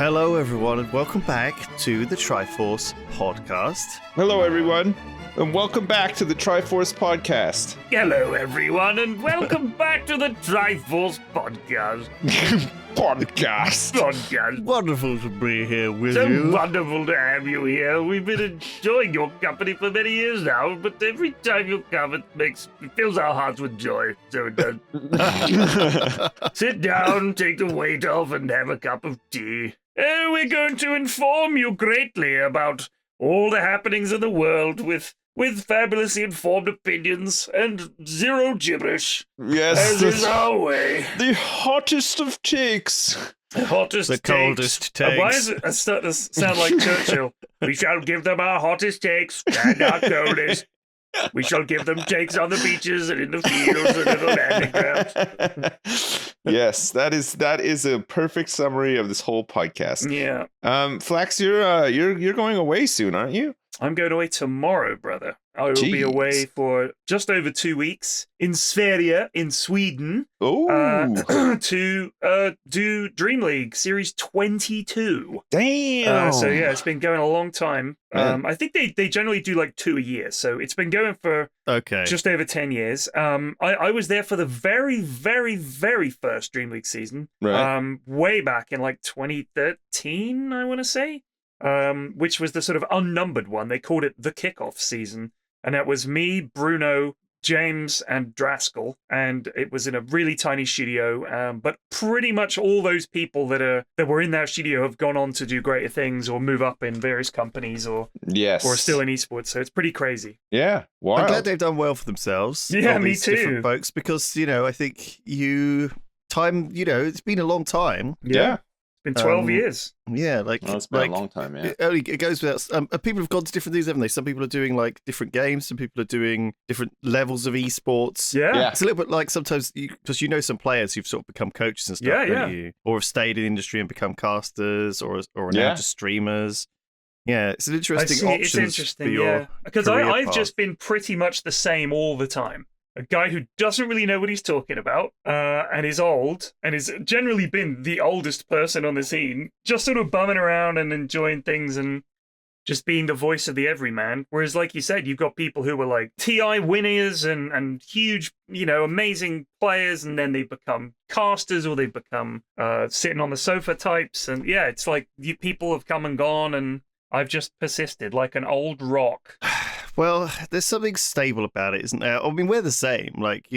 Hello, everyone, and welcome back to the Triforce podcast. Hello, everyone, and welcome back to the Triforce podcast. Hello, everyone, and welcome back to the Triforce podcast. Podcast. Wonderful to be here with So you. wonderful to have you here. We've been enjoying your company for many years now, but every time you come, it fills our hearts with joy. So it does. Sit down, take the weight off, and have a cup of tea. And we're going to inform you greatly about all the happenings in the world with fabulously informed opinions and zero gibberish. Yes, As is our way. the hottest of takes. The hottest The takes. coldest takes. Why is it starting to sound like Churchill? We shall give them our hottest takes and our coldest. We shall give them takes on the beaches and in the fields and in the landing grounds. Yes, that is a perfect summary of this whole podcast. Yeah. Flax, you're going away soon, aren't you? I'm going away tomorrow, brother. I will be away for just over 2 weeks in Sverige, in Sweden, to do Dream League Series 22. Damn. So yeah, it's been going a long time. I think they generally do like 2 a year, so it's been going for just over 10 years. I was there for the very, very, very first Dream League season, right. Way back in like 2013, I want to say. Which was the sort of unnumbered one. They called it the kickoff season. And that was me, Bruno, James, and Draskell. And it was in a really tiny studio. But pretty much all those people that were in that studio have gone on to do greater things or move up in various companies or are still in esports. So it's pretty crazy. Yeah. Wow. I'm glad they've done well for themselves. Yeah, all me these too. different folks, because, I think it's been a long time. Yeah. It's been 12 years. Yeah, it's been a long time, yeah. It goes without. People have gone to different things, haven't they? Some people are doing like different games. Some people are doing different levels of esports. Yeah. It's a little bit like sometimes because some players who've sort of become coaches and stuff, don't you? Or have stayed in the industry and become casters, or are now just streamers. Yeah, it's an interesting option. It's interesting, because I've just been pretty much the same all the time. A guy who doesn't really know what he's talking about, and is old, and has generally been the oldest person on the scene, just sort of bumming around and enjoying things and just being the voice of the everyman. Whereas, like you said, you've got people who were like TI winners and huge, amazing players, and then they become casters or they become sitting on the sofa types. And yeah, it's like people have come and gone, and I've just persisted like an old rock. Well, there's something stable about it, isn't there? I mean, we're the same. Like,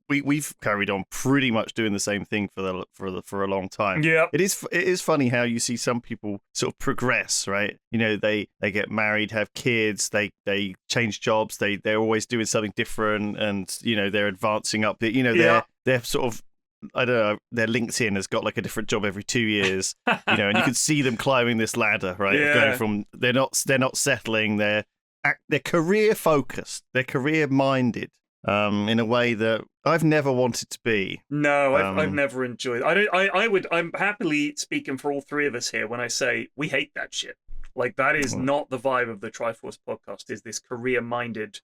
we've carried on pretty much doing the same thing for a long time. Yeah, it is funny how you see some people sort of progress, right? They get married, have kids, they change jobs, they're always doing something different, and they're advancing up. They're sort of, I don't know, their LinkedIn has got like a different job every 2 years, and you can see them climbing this ladder, right? Yeah. Going from they're not settling, they're career focused, they're career minded, in a way that I've never wanted to be. No, I've never enjoyed. I'm happily speaking for all three of us here when I say we hate that shit. Like, that is not the vibe of the Triforce podcast, is this career-minded,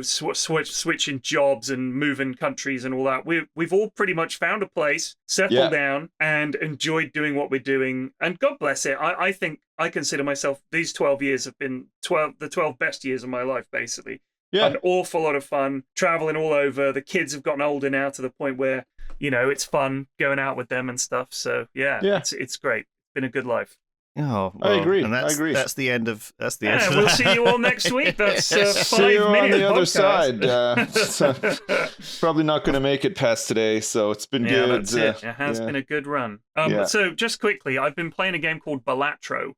switching jobs and moving countries and all that. We've all pretty much found a place, settled down, and enjoyed doing what we're doing. And God bless it, I think I consider myself, these 12 years have been the 12 best years of my life, basically. Yeah. An awful lot of fun, traveling all over. The kids have gotten older now to the point where, it's fun going out with them and stuff. So, it's great. It's been a good life. Oh, well, I agree. And I agree. That's the end of. That's the end. Of we'll that. see you all next week. That's 5 see you on the other podcast. side. Probably not going to make it past today, so it's been good. That's it. It has been a good run. So just quickly, I've been playing a game called Balatro,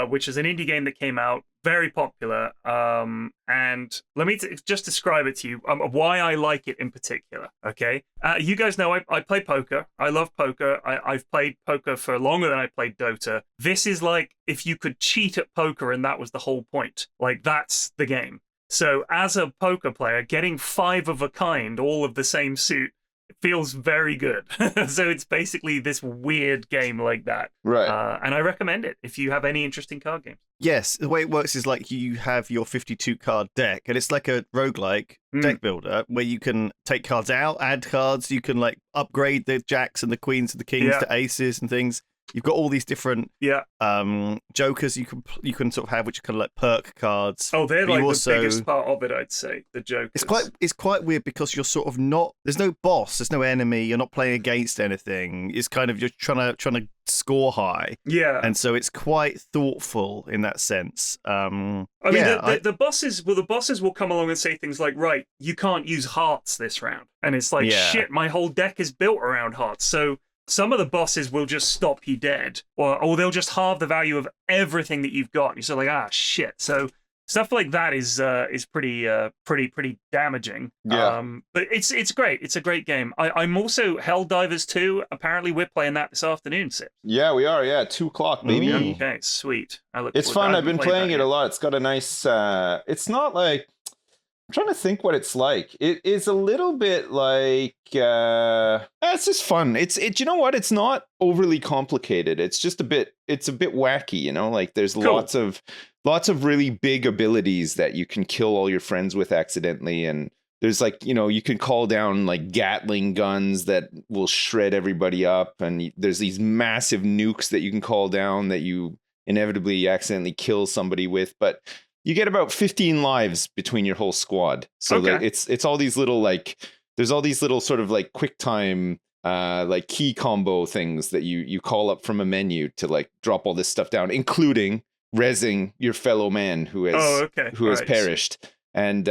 which is an indie game that came out, very popular. And let me just describe it to you, why I like it in particular, okay? You guys know I play poker. I love poker. I've played poker for longer than I played Dota. This is like if you could cheat at poker and that was the whole point. Like, that's the game. So as a poker player, getting 5 of a kind, all of the same suit, feels very good. So it's basically this weird game like that. Right. And I recommend it if you have any interesting card games. Yes, the way it works is like you have your 52 card deck, and it's like a roguelike deck builder where you can take cards out, add cards, you can like upgrade the jacks and the queens and the kings to aces and things. you've got all these different jokers you can sort of have, which are kind of like perk cards. Oh, they're like the biggest part of it, I'd say. The jokers. It's quite weird because you're sort of not. There's no boss. There's no enemy. You're not playing against anything. It's kind of you're trying to score high. Yeah. And so it's quite thoughtful in that sense. I mean, the bosses will come along and say things like, right, you can't use hearts this round. And it's like, shit, my whole deck is built around hearts. So some of the bosses will just stop you dead, or they'll just halve the value of everything that you've got. And you're sort of like, shit. So stuff like that is pretty damaging. Yeah. But it's great. It's a great game. I'm also Helldivers 2. Apparently, we're playing that this afternoon, Sip. Yeah, we are. Yeah, 2:00, baby. Okay, sweet. It's fun. I've been playing it a lot. It's got a nice. It's not like. I'm trying to think what it's like. It is a little bit like it's just fun. You know what? It's not overly complicated. It's just a bit wacky, you know? Like there's lots of really big abilities that you can kill all your friends with accidentally, and there's like, you know, you can call down like Gatling guns that will shred everybody up, and there's these massive nukes that you can call down that you inevitably accidentally kill somebody with, but you get about 15 lives between your whole squad. So that it's all these little like there's all these little sort of like quick time like key combo things that you call up from a menu to like drop all this stuff down, including rezzing your fellow man who has perished. And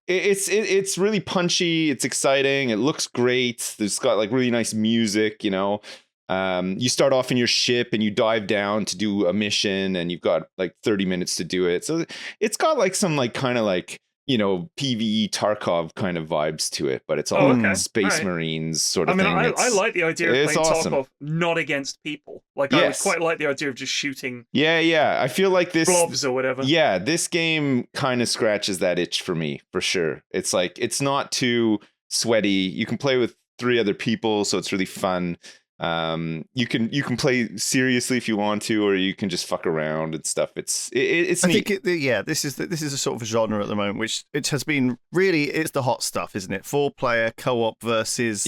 it's really punchy, it's exciting, it looks great. There's got like really nice music, you know. You start off in your ship and you dive down to do a mission, and you've got like 30 minutes to do it. So it's got like some like kind of like, you know, PvE Tarkov kind of vibes to it, but it's all Space Marines sort of thing. I like the idea of playing awesome. Tarkov not against people. Like I would quite like the idea of just shooting. Yeah. I feel like this blobs or whatever. Yeah, this game kind of scratches that itch for me for sure. It's like it's not too sweaty. You can play with 3 other people, so it's really fun. You can play seriously if you want to, or you can just fuck around and stuff. It's I neat. think this is a sort of genre at the moment, which it has been really. It's the hot stuff, isn't it? 4-player co-op versus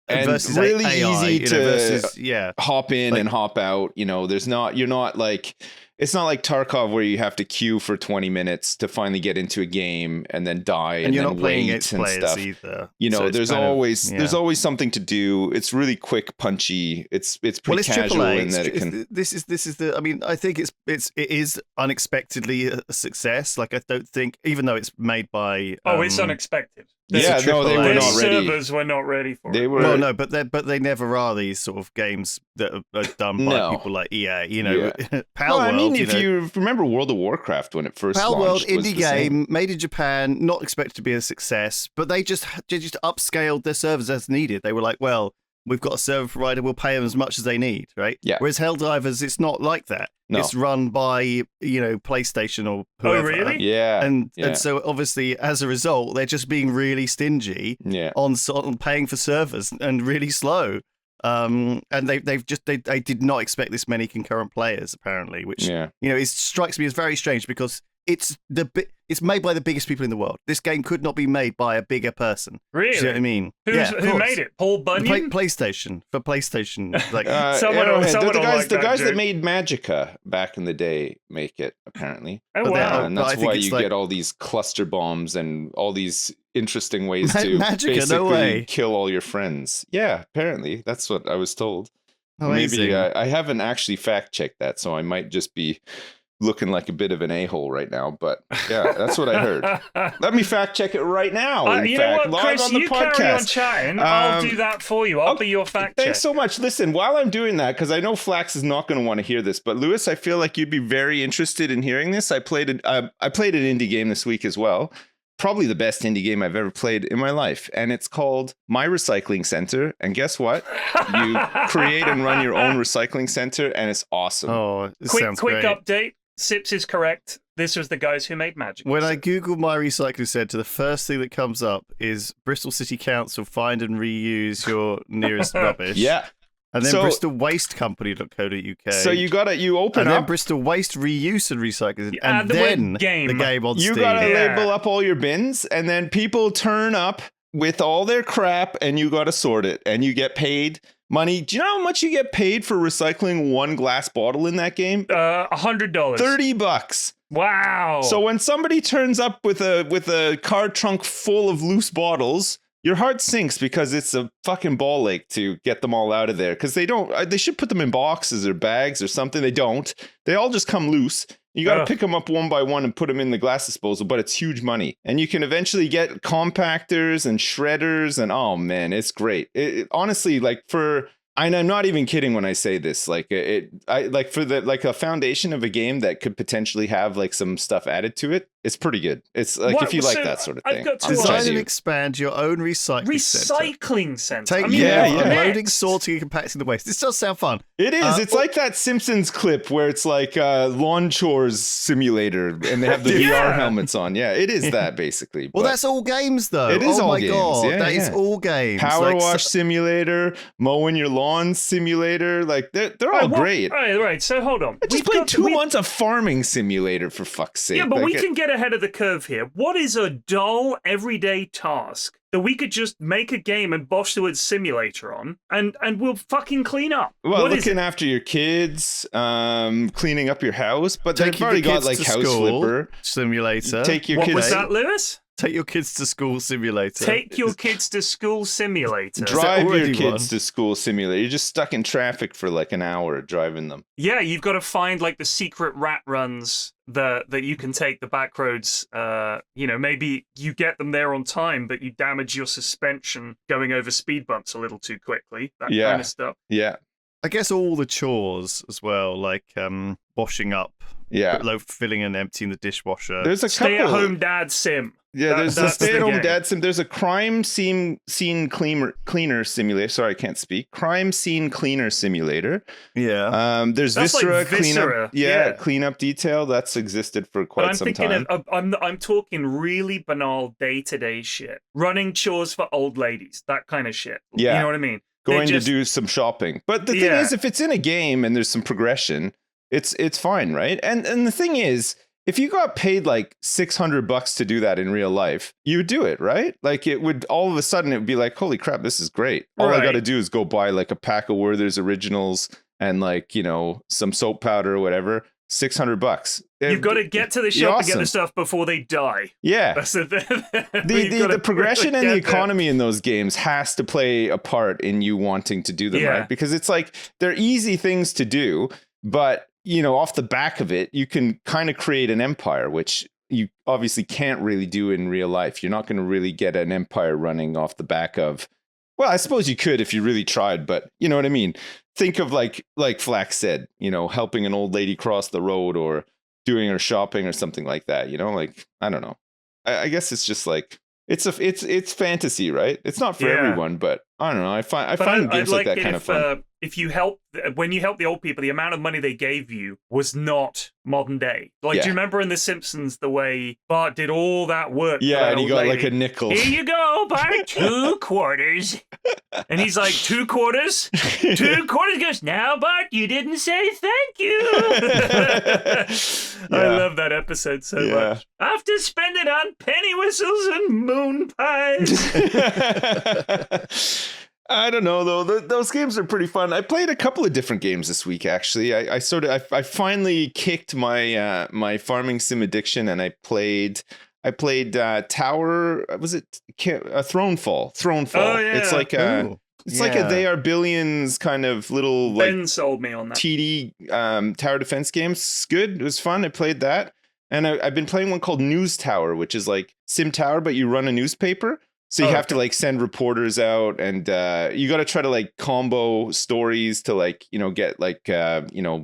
and versus really AI, easy to versus, hop in and hop out. You know, you're not like. It's not like Tarkov where you have to queue for 20 minutes to finally get into a game and then die and you're then not playing wait and players stuff. Either. You know, so there's always something to do. It's really quick, punchy. It's pretty casual in that it can. This is the. I mean, I think it is unexpectedly a success. Like I don't think, even though it's made by. It's unexpected. They were not ready. Servers were not ready for it. They were. Well, no, but they never are these sort of games that are done by people like EA. You know, Pal World. I mean, if you remember World of Warcraft when it first Pal World launched, indie game made in Japan, not expected to be a success, but they just upscaled their servers as needed. They were like, well, we've got a server provider, we'll pay them as much as they need, right? Yeah. Whereas Helldivers, it's not like that. No. It's run by, you know, PlayStation or whoever. Oh, really? Yeah. And so obviously, as a result, they're just being really stingy on paying for servers and really slow. And they did not expect this many concurrent players apparently, which you know, it strikes me as very strange because it's made by the biggest people in the world. This game could not be made by a bigger person. Really? Do you know what I mean? Who made it? Paul Bunyan? PlayStation. Like the guys that made Magicka back in the day make it apparently. Oh wow! And that's why you get all these cluster bombs and all these interesting ways to basically kill all your friends. Yeah, apparently that's what I was told. Amazing. Maybe I haven't actually fact checked that, so I might just be looking like a bit of an a-hole right now, but yeah, that's what I heard. Let me fact check it right now. You know what, Chris, you carry on chatting. I'll do that for you. I'll be your fact check. Thanks so much. Listen, while I'm doing that, because I know Flax is not going to want to hear this, but Lewis, I feel like you'd be very interested in hearing this. I played an indie game this week as well. Probably the best indie game I've ever played in my life. And it's called My Recycling Center. And guess what? You create and run your own recycling center, and it's awesome. Oh, quick update. Sips is correct. This was the guys who made Magic. When I Google My Recycling Centre, the first thing that comes up is Bristol City Council find and reuse your nearest rubbish. Yeah. And then BristolWasteCompany.co.uk. So you open and up. then Bristol Waste Reuse and Recycling. And then the game on Steam. You got to label up all your bins, and then people turn up with all their crap, and you got to sort it, and you get paid money. Do you know how much you get paid for recycling one glass bottle in that game? $100. $30. Wow. So when somebody turns up with a car trunk full of loose bottles, your heart sinks because it's a fucking ball ache to get them all out of there. Because they should put them in boxes or bags or something. They don't. They all just come loose. You got to pick them up one by one and put them in the glass disposal, but it's huge money. And you can eventually get compactors and shredders, and oh man, it's great. Honestly, like and I'm not even kidding when I say this. Like for a foundation of a game that could potentially have like some stuff added to it, it's pretty good. It's like if you like that sort of thing. Design and expand your own recycling center. Unloading, sorting, and compacting the waste. This does sound fun. It is. It's like that Simpsons clip where it's like lawn chores simulator, and they have the VR helmets on. Yeah, it is that basically. Well, that's all games though. It is all games. God, that is all games. Power wash simulator, mowing your lawn simulator. Like they're all great. Right. So hold on. I just played 2 months of farming simulator for fuck's sake. Yeah, but we can get ahead of the curve here. What is a dull, everyday task that we could just make a game and bosh the word simulator on, and we'll fucking clean up? Well, looking after your kids, cleaning up your house, but they've already got like house flipper simulator. Take your kids. What was that, Lewis? Take your kids to school simulator. Take your kids to school simulator. Drive your kids to school simulator. You're just stuck in traffic for like an hour driving them. Yeah, you've got to find like the secret rat runs that you can take the back roads. Maybe you get them there on time, but you damage your suspension going over speed bumps a little too quickly. That kind of stuff. Yeah. I guess all the chores as well, like washing up, filling and emptying the dishwasher. There's a stay-at-home dad sim. Yeah, there's a stay-at-home dad sim. There's a crime scene cleaner simulator. Sorry, I can't speak. Crime scene cleaner simulator. Yeah. There's Viscera, cleanup. Cleanup detail. That's existed for quite some time. I'm talking really banal day-to-day shit. Running chores for old ladies. That kind of shit. Yeah. You know what I mean? Going to do some shopping. But the thing is, if it's in a game and there's some progression, it's fine, right? And the thing is, if you got paid like $600 to do that in real life, you would do it, right? Like it would all of a sudden it would be like, holy crap, this is great. All I got to do is go buy like a pack of Werther's Originals and like, some soap powder or whatever. $600. You've got to get to the shop and get the stuff before they die. Yeah. That's the progression and the economy in those games has to play a part in you wanting to do them, right? Because it's like they're easy things to do, but off the back of it, you can kind of create an empire, which you obviously can't really do in real life. You're not going to really get an empire running off the back of, well, I suppose you could if you really tried, but you know what I mean? Think of like Flax said, helping an old lady cross the road or doing her shopping or something like that, like, I don't know. I guess it's just like, it's fantasy, right? It's not for everyone, but I don't know. I find games like that kind of fun. When you help the old people, the amount of money they gave you was not modern day. Like, do you remember in The Simpsons the way Bart did all that work? Yeah, and he got like a nickel. Here you go, Bart, 2 quarters. And he's like, 2 quarters? 2 quarters? He goes, now, Bart, you didn't say thank you. I love that episode so much. After spending on penny whistles and moon pies. I don't know though. Those games are pretty fun. I played a couple of different games this week. Actually, I finally kicked my my farming sim addiction, and I played Tower. Was it Thronefall? Thronefall. Oh, yeah. It's like like a They Are Billions kind of little like Ben sold me on that TD tower defense game. It's good. It was fun. I played that, and I've been playing one called News Tower, which is like Sim Tower, but you run a newspaper. So you have to like send reporters out, and you got to try to like combo stories to like, get like,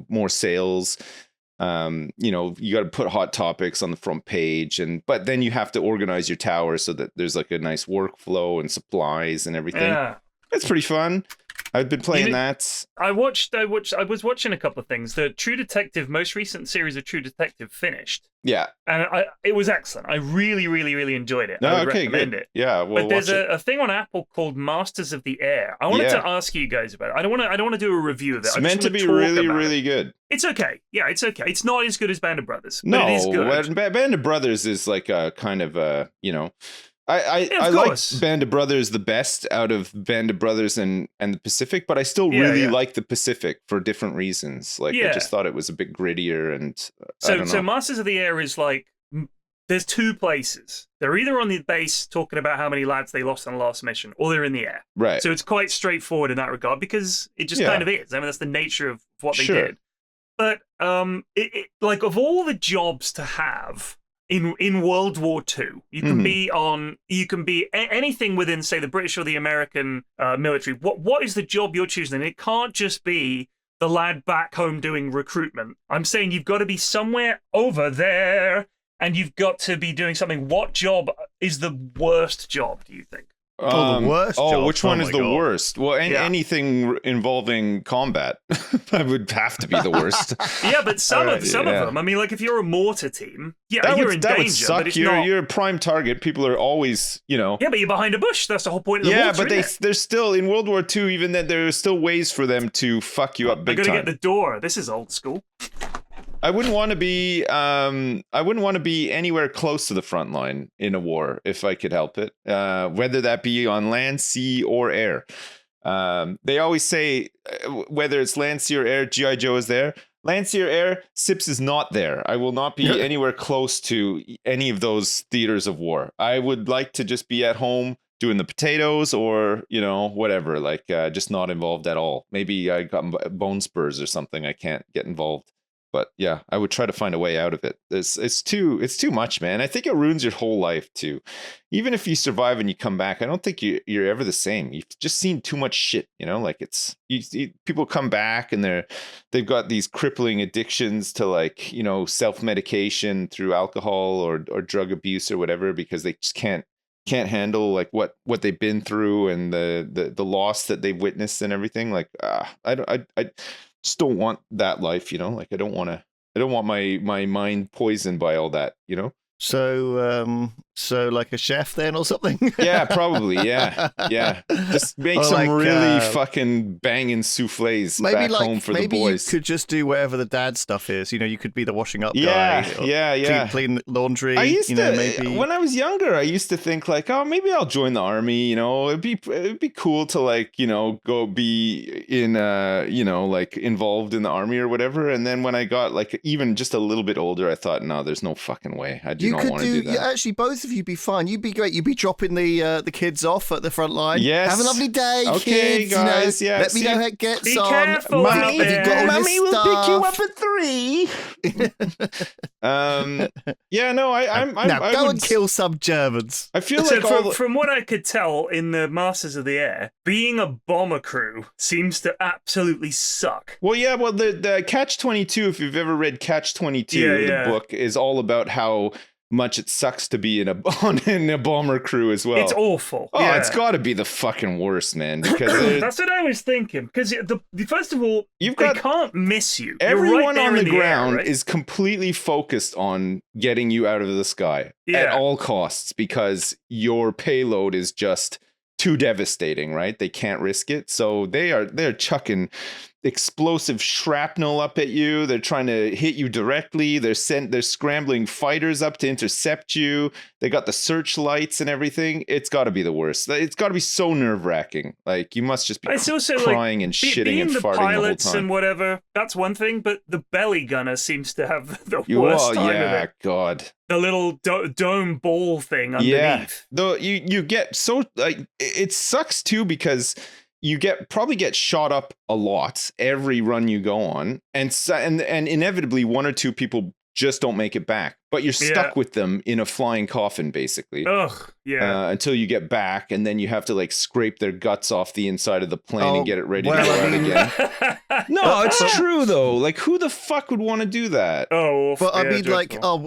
more sales. You got to put hot topics on the front page, but then you have to organize your tower so that there's like a nice workflow and supplies and everything. Yeah. It's pretty fun. I've been playing that. I was watching a couple of things. The True Detective, most recent series of True Detective finished. Yeah. And it was excellent. I really, really, really enjoyed it. I would recommend it. Yeah, but there's a thing on Apple called Masters of the Air. I wanted to ask you guys about it. I don't want to do a review of it. It's meant to be really, really good. It's okay. Yeah, it's okay. It's not as good as Band of Brothers. But it is good. Band of Brothers is like a kind of a, I like Band of Brothers the best out of Band of Brothers and the Pacific, but I still really like the Pacific for different reasons. Like I just thought it was a bit grittier, and so Masters of the Air is like, there's two places. They're either on the base talking about how many lads they lost on the last mission, or they're in the air. Right. So it's quite straightforward in that regard because it just kind of is. I mean, that's the nature of what they did. But like of all the jobs to have in World War II, you can be anything within, say, the British or the American military. What is the job you're choosing? And it can't just be the lad back home doing recruitment. I'm saying you've got to be somewhere over there. And you've got to be doing something. What job is the worst job, do you think? The worst job? Which one is the worst? Well, anything involving combat that would have to be the worst. Yeah, but some of them. I mean, like if you're a mortar team, you're in danger. Would suck. But it's You're a prime target. People are always, Yeah, but you're behind a bush. That's the whole point of the mortar, but there's still, in World War II, even that there are still ways for them to fuck you up big time. I gotta get the door. This is old school. I wouldn't want to be. I wouldn't want to be anywhere close to the front line in a war if I could help it. Whether that be on land, sea, or air. They always say whether it's land, sea, or air, GI Joe is there. Land, sea, or air, Sips is not there. I will not be anywhere close to any of those theaters of war. I would like to just be at home doing the potatoes, or whatever. Like just not involved at all. Maybe I got bone spurs or something. I can't get involved. But yeah, I would try to find a way out of it. It's too much, man. I think it ruins your whole life too. Even if you survive and you come back, I don't think you're ever the same. You've just seen too much shit, Like people come back and they've got these crippling addictions to like self-medication through alcohol or drug abuse or whatever, because they just can't handle like what they've been through and the loss that they've witnessed and everything. Like I just don't want that life, like I don't want my mind poisoned by all that, So like a chef then or something? Yeah, probably. Yeah. Just make some really fucking banging souffles back home for the boys. Maybe you could just do whatever the dad stuff is. You could be the washing up guy. Yeah. Clean laundry. I used to, maybe. When I was younger, I used to think like, oh, maybe I'll join the army. It'd be cool to like, go be in, like involved in the army or whatever. And then when I got like even just a little bit older, I thought, no, there's no fucking way. I do not want to do that. Actually, both of you be fine. You'd be great. You'd be dropping the kids off at the front line. Yes. Have a lovely day, okay, kids. Guys. Let me know how it gets be on. Careful, Mummy, have you got all Mummy this will stuff? pick you up at 3. Yeah, no, now go and kill some Germans. I feel like from what I could tell in the Masters of the Air, being a bomber crew seems to absolutely suck. Well, yeah, the Catch-22, if you've ever read Catch-22, the book is all about how much it sucks to be in a bomber crew as well. It's awful. Oh, it's got to be the fucking worst, man. Because that's what I was thinking. Because first of all, they can't miss you. Everyone right on the ground air, right? is completely focused on getting you out of the sky at all costs, because your payload is just too devastating, right? They can't risk it, so they're chucking explosive shrapnel up at you. They're trying to hit you directly. They're scrambling fighters up to intercept you. They got the searchlights and everything. It's got to be the worst. It's got to be so nerve-wracking. Like you must just be crying and shitting and farting the whole time. Being the pilots and whatever, that's one thing, but the belly gunner seems to have the worst time of it. God. The little dome ball thing underneath. Yeah, though you get so like it sucks too, because you probably get shot up a lot every run you go on, and inevitably one or two people just don't make it back, but you're stuck with them in a flying coffin, basically. Ugh, yeah. Until you get back, and then you have to like scrape their guts off the inside of the plane and get it ready to go out again. No, it's true though. Like, who the fuck would want to do that? Oh, but I mean,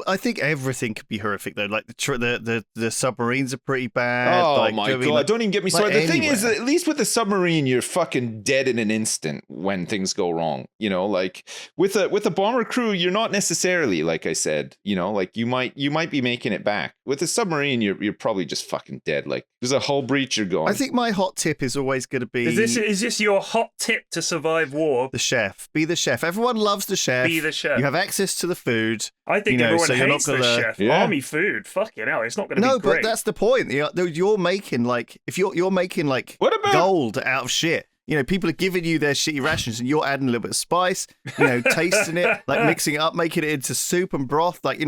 I think everything could be horrific though. Like the submarines are pretty bad. Oh my god! Don't even get me started. The thing is, at least with the submarine, you're fucking dead in an instant when things go wrong. Like with a bomber crew, you're not necessarily, like I said. Like you might be making it back. With a submarine, you're probably probably just fucking dead. Like, there's a hull breach, you're going. I think my hot tip is always going to be... Is this your hot tip to survive war? The chef. Be the chef. Everyone loves the chef. Be the chef. You have access to the food. I think everyone hates the chef. Yeah. Army food. Fucking hell, it's not going to be great. No, but that's the point. You're making, like... If you're making, like, what about gold out of shit. You know, people are giving you their shitty rations and you're adding a little bit of spice, tasting it, like mixing it up, making it into soup and broth, like,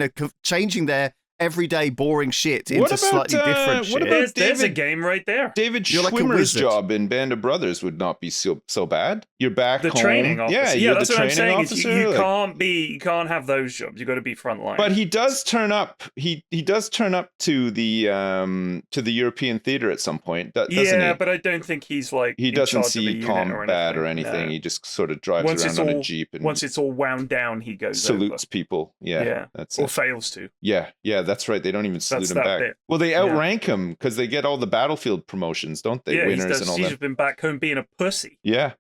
changing their everyday boring shit into slightly different shit. There's a game right there. David Schwimmer's job in Band of Brothers would not be so bad. You're back home. The training officer. Yeah, that's what I'm saying. Officer, you can't have those jobs. You got to be frontline. But he does turn up. He does turn up to the European theater at some point, doesn't he? Yeah, but I don't think he's like he doesn't see combat or anything. No. He just sort of drives around on a jeep and once it's all wound down, he goes salutes people. Yeah, that's or fails to. Yeah, that's right. They don't even salute him back. Bit. Well, they outrank him because they get all the battlefield promotions, don't they? Yeah, winners and all that. He's been back home being a pussy. Yeah.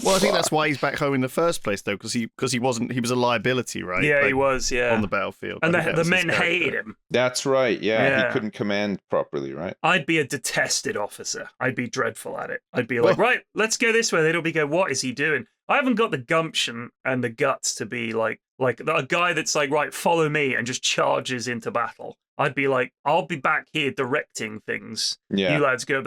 Well, I think that's why he's back home in the first place, though, because he was a liability, right? Yeah, like, he was. Yeah, on the battlefield, and the men hated him. That's right. Yeah, he couldn't command properly, right? I'd be a detested officer. I'd be dreadful at it. I'd be like, right, let's go this way. They'd all be going, what is he doing? I haven't got the gumption and the guts to be like a guy that's like, right, follow me and just charges into battle. I'd be like, I'll be back here directing things. Yeah. You lads go.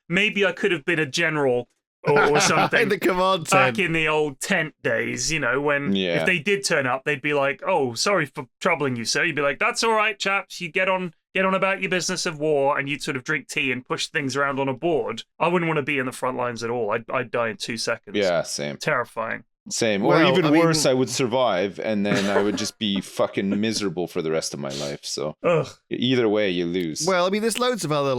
Maybe I could have been a general or something. In the command back tent. In the old tent days, when if they did turn up, they'd be like, oh, sorry for troubling you, sir. You'd be like, that's all right, chaps. You get on about your business of war, and you'd sort of drink tea and push things around on a board. I wouldn't want to be in the front lines at all. I'd die in 2 seconds. Yeah, same. Terrifying. Same. Or even worse, I would survive, and then I would just be fucking miserable for the rest of my life. So either way, you lose. Well, I mean, there's loads of other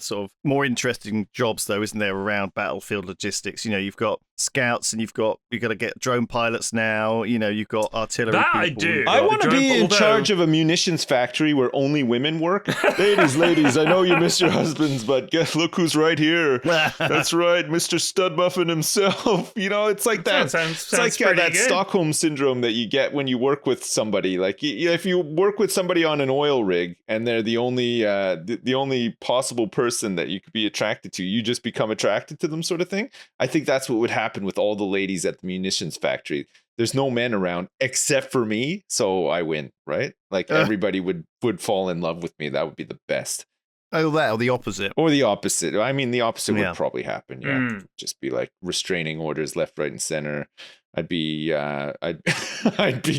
sort of more interesting jobs, though, isn't there, around battlefield logistics? You've got scouts, and you've got to get drone pilots now. You've got artillery. That people. I do. I want to be in charge of a munitions factory where only women work. ladies, I know you miss your husbands, but look who's right here. That's right, Mr. Studmuffin himself. It's like that. Sounds it's like that Stockholm syndrome that you get when you work with somebody. Like if you work with somebody on an oil rig and they're the only possible person that you could be attracted to, you just become attracted to them, sort of thing. I think that's what would happen with all the ladies at the munitions factory. There's no men around except for me, so I win, right? Like everybody would fall in love with me. That would be the best. Oh, that or the opposite. Or the opposite. I mean, the opposite would probably happen. Yeah, just be like restraining orders left, right, and center. I'd be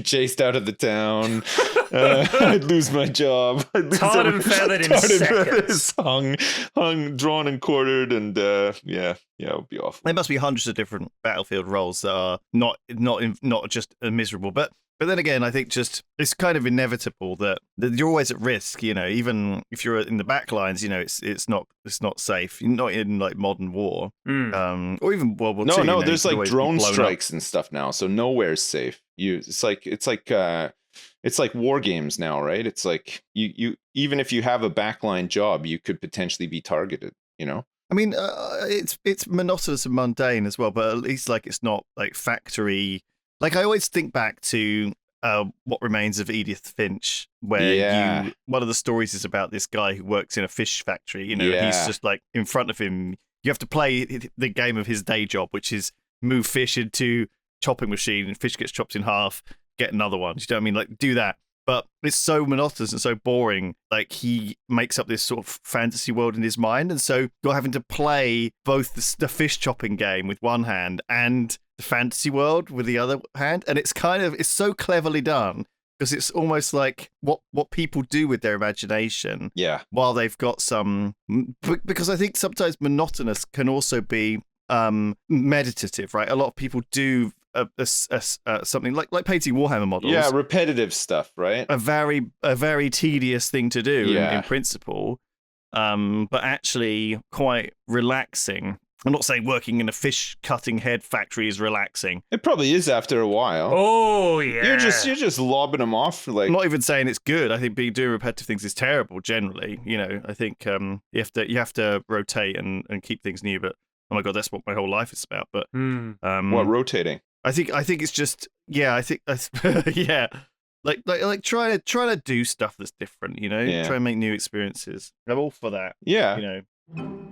chased out of the town. I'd lose my job. Tarred and feathered in seconds. Hung, drawn and quartered, and it would be awful. There must be hundreds of different battlefield roles that are not just miserable, but then again, I think just it's kind of inevitable that you're always at risk. Even if you're in the back lines, it's not safe. You're not in like modern war, or even World War II. No, there's like drone strikes and stuff now, so nowhere's safe. It's like war games now, right? It's like you even if you have a backline job, you could potentially be targeted. I mean, it's monotonous and mundane as well, but at least like it's not like factory. Like I always think back to What Remains of Edith Finch, where one of the stories is about this guy who works in a fish factory. He's just like in front of him. You have to play the game of his day job, which is move fish into chopping machine, and fish gets chopped in half. Get another one. You know what I mean? Like do that. But it's so monotonous and so boring. Like he makes up this sort of fantasy world in his mind, and so you're having to play both the fish chopping game with one hand and the fantasy world with the other hand, and it's so cleverly done because it's almost like what people do with their imagination. Yeah. While they've got some, because I think sometimes monotonous can also be meditative, right? A lot of people do something like painting Warhammer models. Yeah, repetitive stuff, right? A very tedious thing to do in principle, but actually quite relaxing. I'm not saying working in a fish cutting head factory is relaxing. It probably is after a while. Oh yeah, you're just lobbing them off. Like, I'm not even saying it's good. I think doing repetitive things is terrible generally. I think you have to rotate and keep things new. But oh my god, that's what my whole life is about. But what rotating? I think it's just I think Like try to do stuff that's different, you know? Yeah. Try and make new experiences. I'm all for that. Yeah. You know.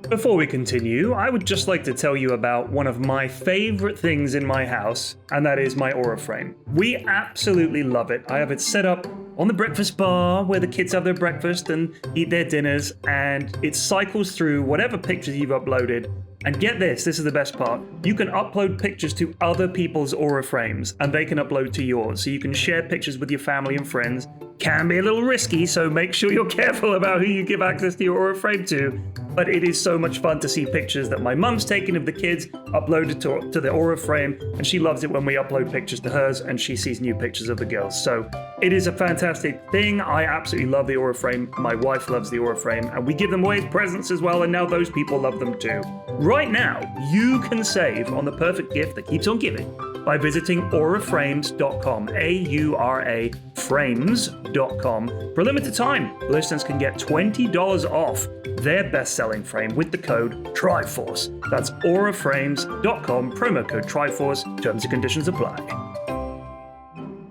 Before we continue, I would just like to tell you about one of my favorite things in my house, and that is my Aura frame. We absolutely love it. I have it set up on the breakfast bar where the kids have their breakfast and eat their dinners, and it cycles through whatever pictures you've uploaded. And get this is the best part. You can upload pictures to other people's Aura frames, and they can upload to yours. So you can share pictures with your family and friends. Can be a little risky, so make sure you're careful about who you give access to your Aura frame to. But it is so much fun to see pictures that my mum's taken of the kids uploaded to the Aura frame, and she loves it when we upload pictures to hers and she sees new pictures of the girls. So it is a fantastic thing. I absolutely love the Aura frame. My wife loves the Aura frame, and we give them away as presents as well, and now those people love them too. Right now, you can save on the perfect gift that keeps on giving by visiting auraframes.com, A-U-R-A frames.com. For a limited time, listeners can get $20 off their best-selling frame with the code Triforce. That's auraframes.com, promo code Triforce. Terms and conditions apply.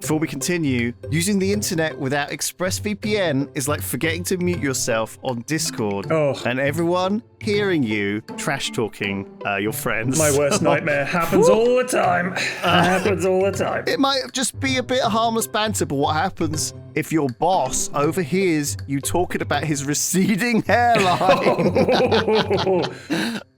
Before we continue, using the internet without ExpressVPN is like forgetting to mute yourself on Discord and everyone hearing you trash talking your friends. My worst nightmare. Happens all the time. Happens all the time. It might just be a bit of harmless banter, but what happens if your boss overhears you talking about his receding hairline?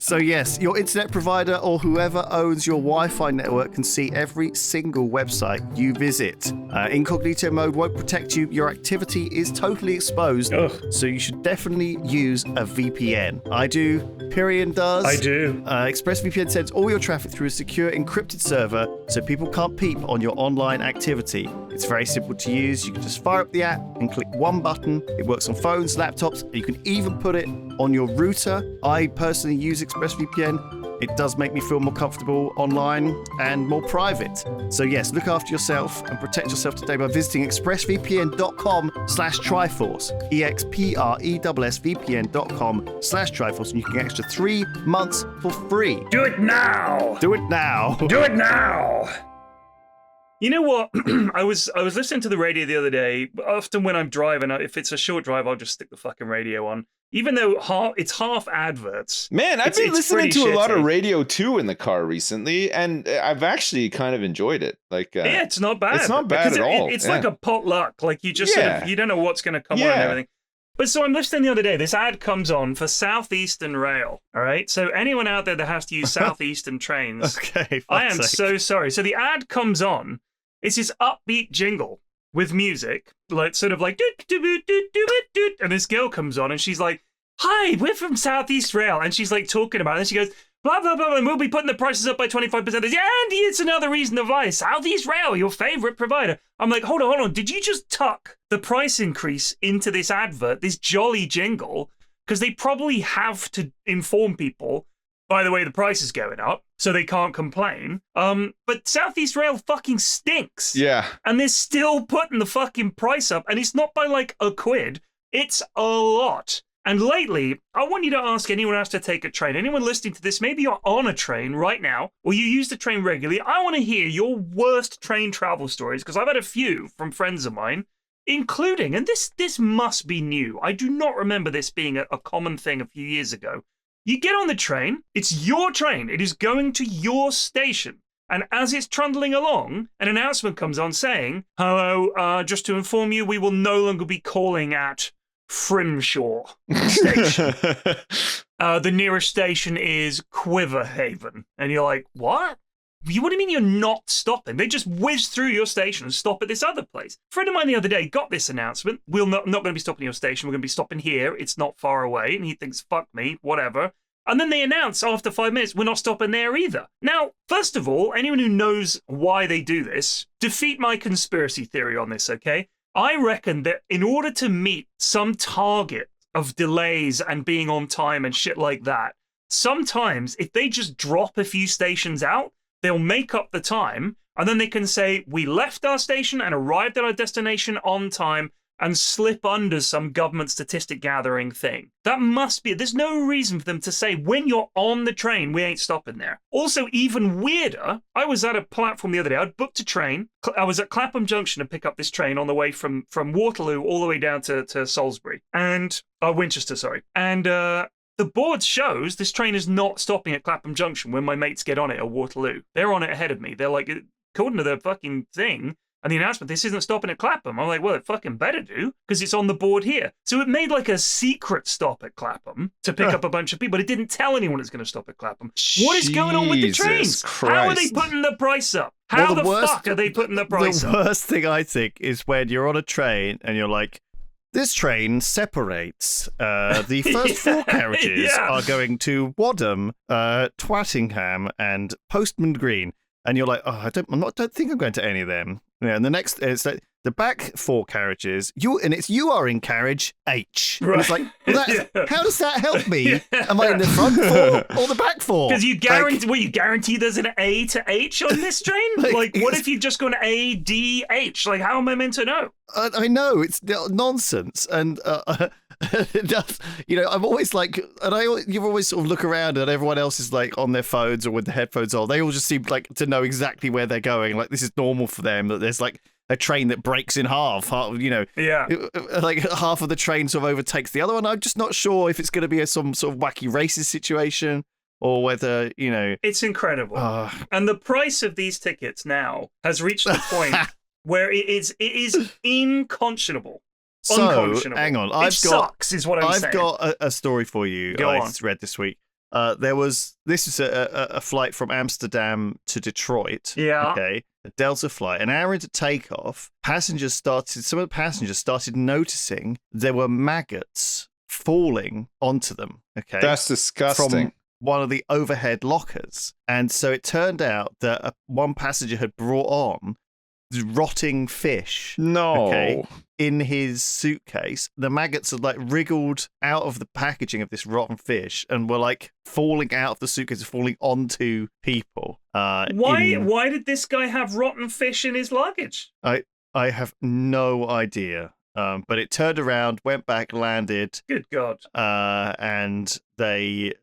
So yes, your internet provider or whoever owns your Wi-Fi network can see every single website you visit. Incognito mode won't protect you. Your activity is totally exposed. So you should definitely use a VPN. I do. Pyrian does. I do. ExpressVPN sends all your traffic through a secure encrypted server so people can't peep on your online activity. It's very simple to use. You can just fire up the app and click one button. It works on phones, laptops. You can even put it on your router. I personally use ExpressVPN. It does make me feel more comfortable online and more private. So yes, look after yourself and protect yourself today by visiting expressvpn.com/Triforce, expressvpn.com/Triforce, and you can get extra 3 months for free. Do it now! Do it now! Do it now! You know what? I was listening to the radio the other day. Often when I'm driving, if it's a short drive, I'll just stick the fucking radio on. Even though it's half adverts. Man, I've been listening to a lot of radio too in the car recently, and I've actually kind of enjoyed it. Like, yeah, it's not bad. It's not bad at all. It's like a potluck. Like you just sort of, you don't know what's going to come on and everything. But so I'm listening the other day. This ad comes on for Southeastern Rail. All right. So anyone out there that has to use Southeastern trains, I am so sorry. So the ad comes on. It's this upbeat jingle with music, like sort of like and this girl comes on and she's like, "Hi, we're from Southeast Rail," and she's like talking about it. And she goes, "Blah blah blah, and we'll be putting the prices up by 25%. And it's another reason to buy Southeast Rail, your favorite provider." I'm like, hold on. Did you just tuck the price increase into this advert, this jolly jingle? Because they probably have to inform people, by the way, the price is going up, so they can't complain. But Southeast Rail fucking stinks. Yeah. And they're still putting the fucking price up, and it's not by like a quid, it's a lot. And lately, I want you to ask anyone else to take a train. Anyone listening to this, maybe you're on a train right now, or you use the train regularly. I want to hear your worst train travel stories, because I've had a few from friends of mine, including, and this must be new. I do not remember this being a common thing a few years ago. You get on the train, it's your train, it is going to your station. And as it's trundling along, an announcement comes on saying, "Hello, just to inform you, we will no longer be calling at Frimshaw Station. The nearest station is Quiverhaven." And you're like, what? What do you mean you're not stopping? They just whiz through your station and stop at this other place. A friend of mine the other day got this announcement. We're not going to be stopping at your station. We're going to be stopping here. It's not far away. And he thinks, fuck me, whatever. And then they announce after 5 minutes, we're not stopping there either. Now, first of all, anyone who knows why they do this, defeat my conspiracy theory on this, okay? I reckon that in order to meet some target of delays and being on time and shit like that, sometimes if they just drop a few stations out, they'll make up the time, and then they can say, we left our station and arrived at our destination on time, and slip under some government statistic gathering thing. That must be, there's no reason for them to say, when you're on the train, we ain't stopping there. Also, even weirder, I was at a platform the other day. I'd booked a train. I was at Clapham Junction to pick up this train on the way from Waterloo all the way down to Salisbury. And, Winchester, sorry. And, the board shows this train is not stopping at Clapham Junction when my mates get on it at Waterloo. They're on it ahead of me. They're like, according to the fucking thing and the announcement, this isn't stopping at Clapham. I'm like, well, it fucking better do, because it's on the board here. So it made like a secret stop at Clapham to pick up a bunch of people, but it didn't tell anyone it's going to stop at Clapham. What is going on with the trains? Christ. How are they putting the price up? How the fuck are they putting the price up? The worst thing I think is when you're on a train and you're like, this train separates. The first four carriages are going to Wadham, Twattingham, and Postman Green. And you're like, I don't think I'm going to any of them. Yeah, and the next is like the back four carriages. You are in carriage H. Right. And it's like, well, how does that help me? Am I in the front four or the back four? Because you guarantee there's an A to H on this train? Like what if you've just gone A, D, H? Like, how am I meant to know? I know, it's nonsense. And, I'm always like, you always sort of look around and everyone else is like on their phones or with the headphones on. They all just seem like to know exactly where they're going. Like, this is normal for them, that there's like a train that breaks in half, like half of the train sort of overtakes the other one. I'm just not sure if it's going to be some sort of wacky racist situation or whether, It's incredible. And the price of these tickets now has reached the point where it is unconscionable. So, hang on. I've got a story for you. I read this week. This is a flight from Amsterdam to Detroit. Yeah. Okay. A Delta flight. An hour into takeoff, some of the passengers started noticing there were maggots falling onto them. Okay. That's disgusting. From one of the overhead lockers. And so it turned out that one passenger had brought on rotting fish. No. Okay, in his suitcase. The maggots had like wriggled out of the packaging of this rotten fish and were like falling out of the suitcase, falling onto people. Why did this guy have rotten fish in his luggage? I have no idea. But it turned around, went back, landed. Good God. And they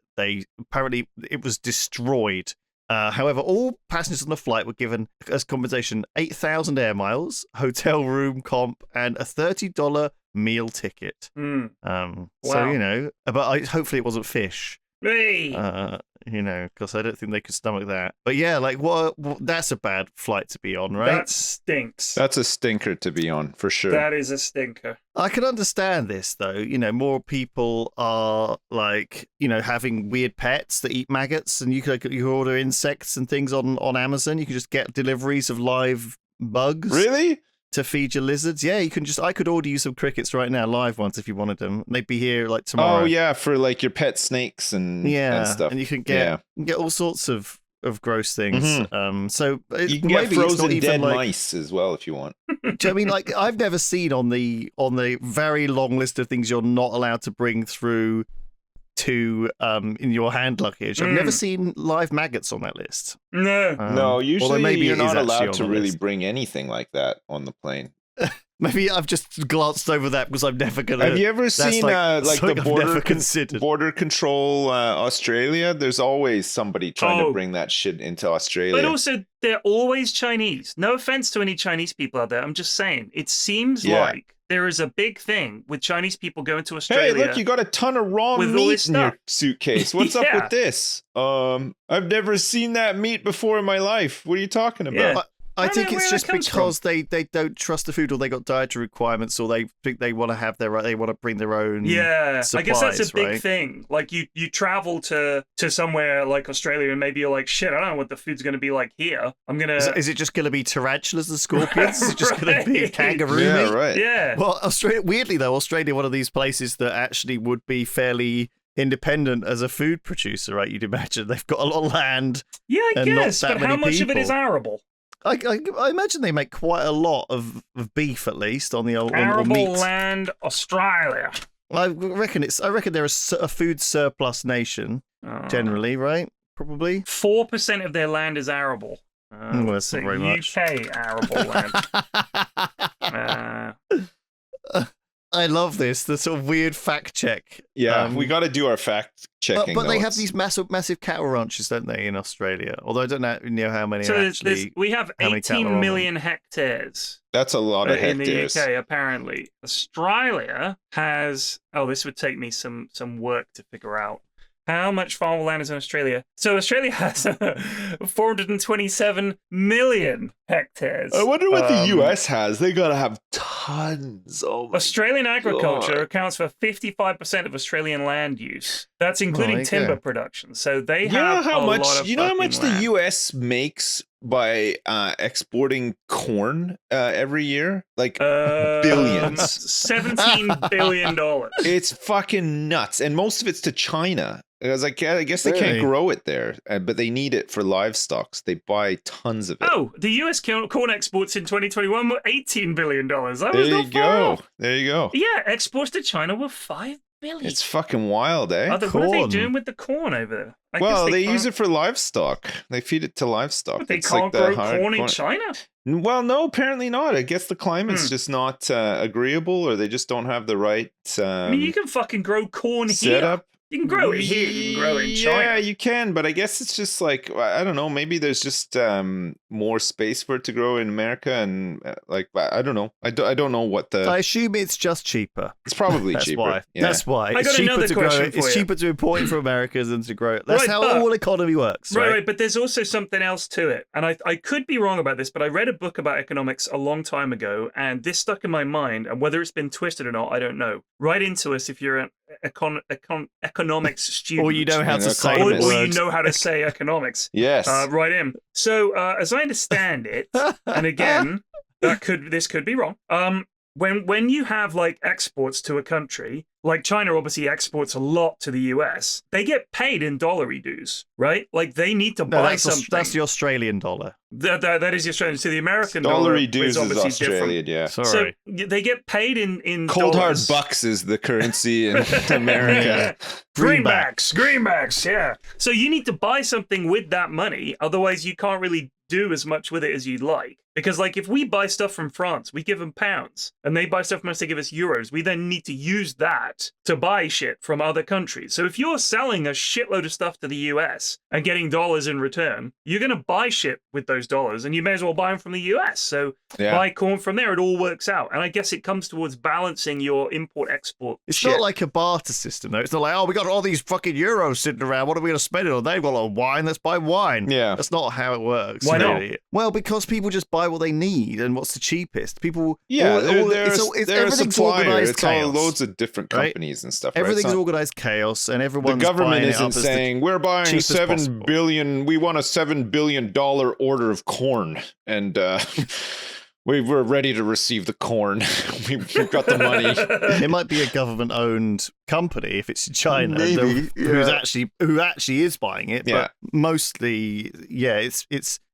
apparently it was destroyed. However, all passengers on the flight were given as compensation 8,000 air miles, hotel room comp, and a $30 meal ticket. Wow. So, but hopefully it wasn't fish. Hey. Because I don't think they could stomach that. But yeah, like, what? That's a bad flight to be on, right? That stinks. That's a stinker to be on, for sure. That is a stinker. I can understand this, though. More people are, like, having weird pets that eat maggots, and you can order insects and things on Amazon. You can just get deliveries of live bugs. Really? To feed your lizards. Yeah, I could order you some crickets right now, live ones, if you wanted them. They'd be here like tomorrow. Oh yeah, for like your pet snakes and stuff. And you can get all sorts of gross things. Mm-hmm. So you can get frozen dead mice as well if you want. Do you know what I mean? Like, I've never seen on the very long list of things you're not allowed to bring through to in your hand luggage. I've never seen live maggots on that list. No. Usually you're not allowed to really bring anything like that on the plane. Maybe I've just glanced over that because I'm never gonna. Have you ever seen the border control Australia? There's always somebody trying to bring that shit into Australia. But also, they're always Chinese. No offense to any Chinese people out there. I'm just saying, it seems like there is a big thing with Chinese people going to Australia. Hey, look, you got a ton of raw meat in your suitcase. What's up with this? I've never seen that meat before in my life. What are you talking about? Yeah. I think it's just because they don't trust the food, or they got dietary requirements, or they think they want to have they want to bring their own. Yeah, supplies, I guess that's a big thing. Like you travel to somewhere like Australia, and maybe you're like, shit, I don't know what the food's going to be like here. I'm gonna. Is it just going to be tarantulas and scorpions? Is it just going to be kangaroo yeah, meat? Right. Yeah. Well, weirdly though, Australia, one of these places that actually would be fairly independent as a food producer, right? You'd imagine they've got a lot of land. Yeah, I guess. But how much of it is arable? I imagine they make quite a lot of beef, at least on the old arable meat. land, Australia. I reckon they're a food surplus nation generally, right? Probably 4% of their land is arable. Well, that's not very much. UK arable land. I love this. The sort of weird fact check. Yeah, we got to do our fact checking. But they have these massive cattle ranches, don't they, in Australia? Although I don't know how many. So actually, we have 18 million hectares. That's a lot of hectares. In the UK, apparently. Australia has... Oh, this would take me some work to figure out. How much farmable land is in Australia? So Australia has 427 million hectares. I wonder what the US has. They gotta have tons. Oh Australian agriculture accounts for 55% of Australian land use. That's including timber production. So they have a lot of you know how much land. the US makes by exporting corn every year? Like billions. $17 billion. It's fucking nuts. And most of it's to China. I guess they can't grow it there, but they need it for livestock. So they buy tons of it. Oh, the US corn exports in 2021 were $18 billion. There you go. There you go. Yeah, exports to China were $5 billion. It's fucking wild, eh? What are they doing with the corn over there? Well, they use it for livestock. They feed it to livestock. But they can't grow corn in China? Well, no, apparently not. I guess the climate's just not agreeable, or they just don't have the right I mean, you can fucking grow corn setup. Here. You can grow it here, you can grow it in China. Yeah, you can, but I guess it's just like, I don't know, maybe there's just more space for it to grow in America, and I don't know. I don't know what the... I assume it's just cheaper. It's probably cheaper. Why. Yeah. That's why. I got another question for you. It's cheaper to import it from America than to grow it. That's how all economy works, right? Right, but there's also something else to it. And I could be wrong about this, but I read a book about economics a long time ago, and this stuck in my mind, and whether it's been twisted or not, I don't know. Write into us if you're an economics student. Or you know how to say or you know how to say economics. Yes. Right in. So, as I understand it, and again, this could be wrong. When you have like exports to a country, like China obviously exports a lot to the US, they get paid in dollary dues, right? Like they need to buy something. That's the Australian dollar. That is the Australian. So the American dollar dollary dues is obviously Australian, different. yeah. Sorry. So they get paid in cold dollars. hard bucks is the currency in America. Greenbacks, yeah. So you need to buy something with that money, otherwise you can't really do as much with it as you'd like. Because like if we buy stuff from France, we give them pounds, and they buy stuff from us, they give us euros. We then need to use that to buy shit from other countries. So if you're selling a shitload of stuff to the US and getting dollars in return, you're going to buy shit with those dollars, and you may as well buy them from the US. So buy corn from there. It all works out. And I guess it comes towards balancing your import-export. It's not like a barter system, though. It's not like, oh, we got all these fucking euros sitting around. What are we going to spend it on? They've got a lot of wine. Let's buy wine. Yeah. That's not how it works. Why not? Well, because people just buy what they need and what's the cheapest. People, they're a supplier. It's chaos, all loads of different companies and stuff. Everything's organized chaos, and everyone's the government buying isn't saying we're buying $7 billion. We want a $7 billion order of corn, and we're ready to receive the corn. We've got the money. It might be a government-owned company if it's in China, who actually is buying it. But mostly,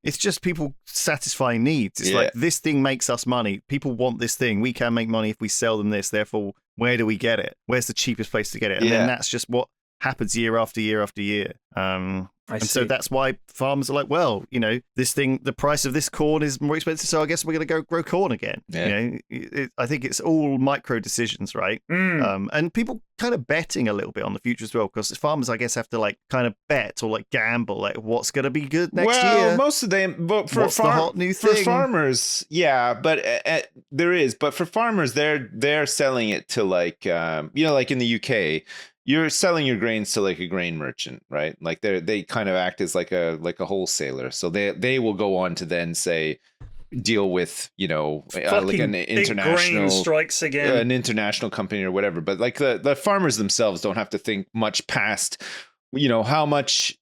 it's just people satisfying needs. It's like, this thing makes us money. People want this thing. We can make money if we sell them this. Therefore, where do we get it? Where's the cheapest place to get it? And then that's just what happens year after year after year. So that's why farmers are like, well, this thing, the price of this corn is more expensive, so I guess we're going to go grow corn again. Yeah. I think it's all micro decisions, right? And people kind of betting a little bit on the future as well, because farmers, I guess, have to like kind of bet or like gamble, like what's going to be good next year. Well, most of them, but for the hot new thing? For farmers, but there is. But for farmers, they're selling it to like, like in the UK. You're selling your grains to like a grain merchant, right? Like they kind of act as like a wholesaler. So they will go on to then say deal with like an international grain strikes again, an international company or whatever. But like the farmers themselves don't have to think much past how much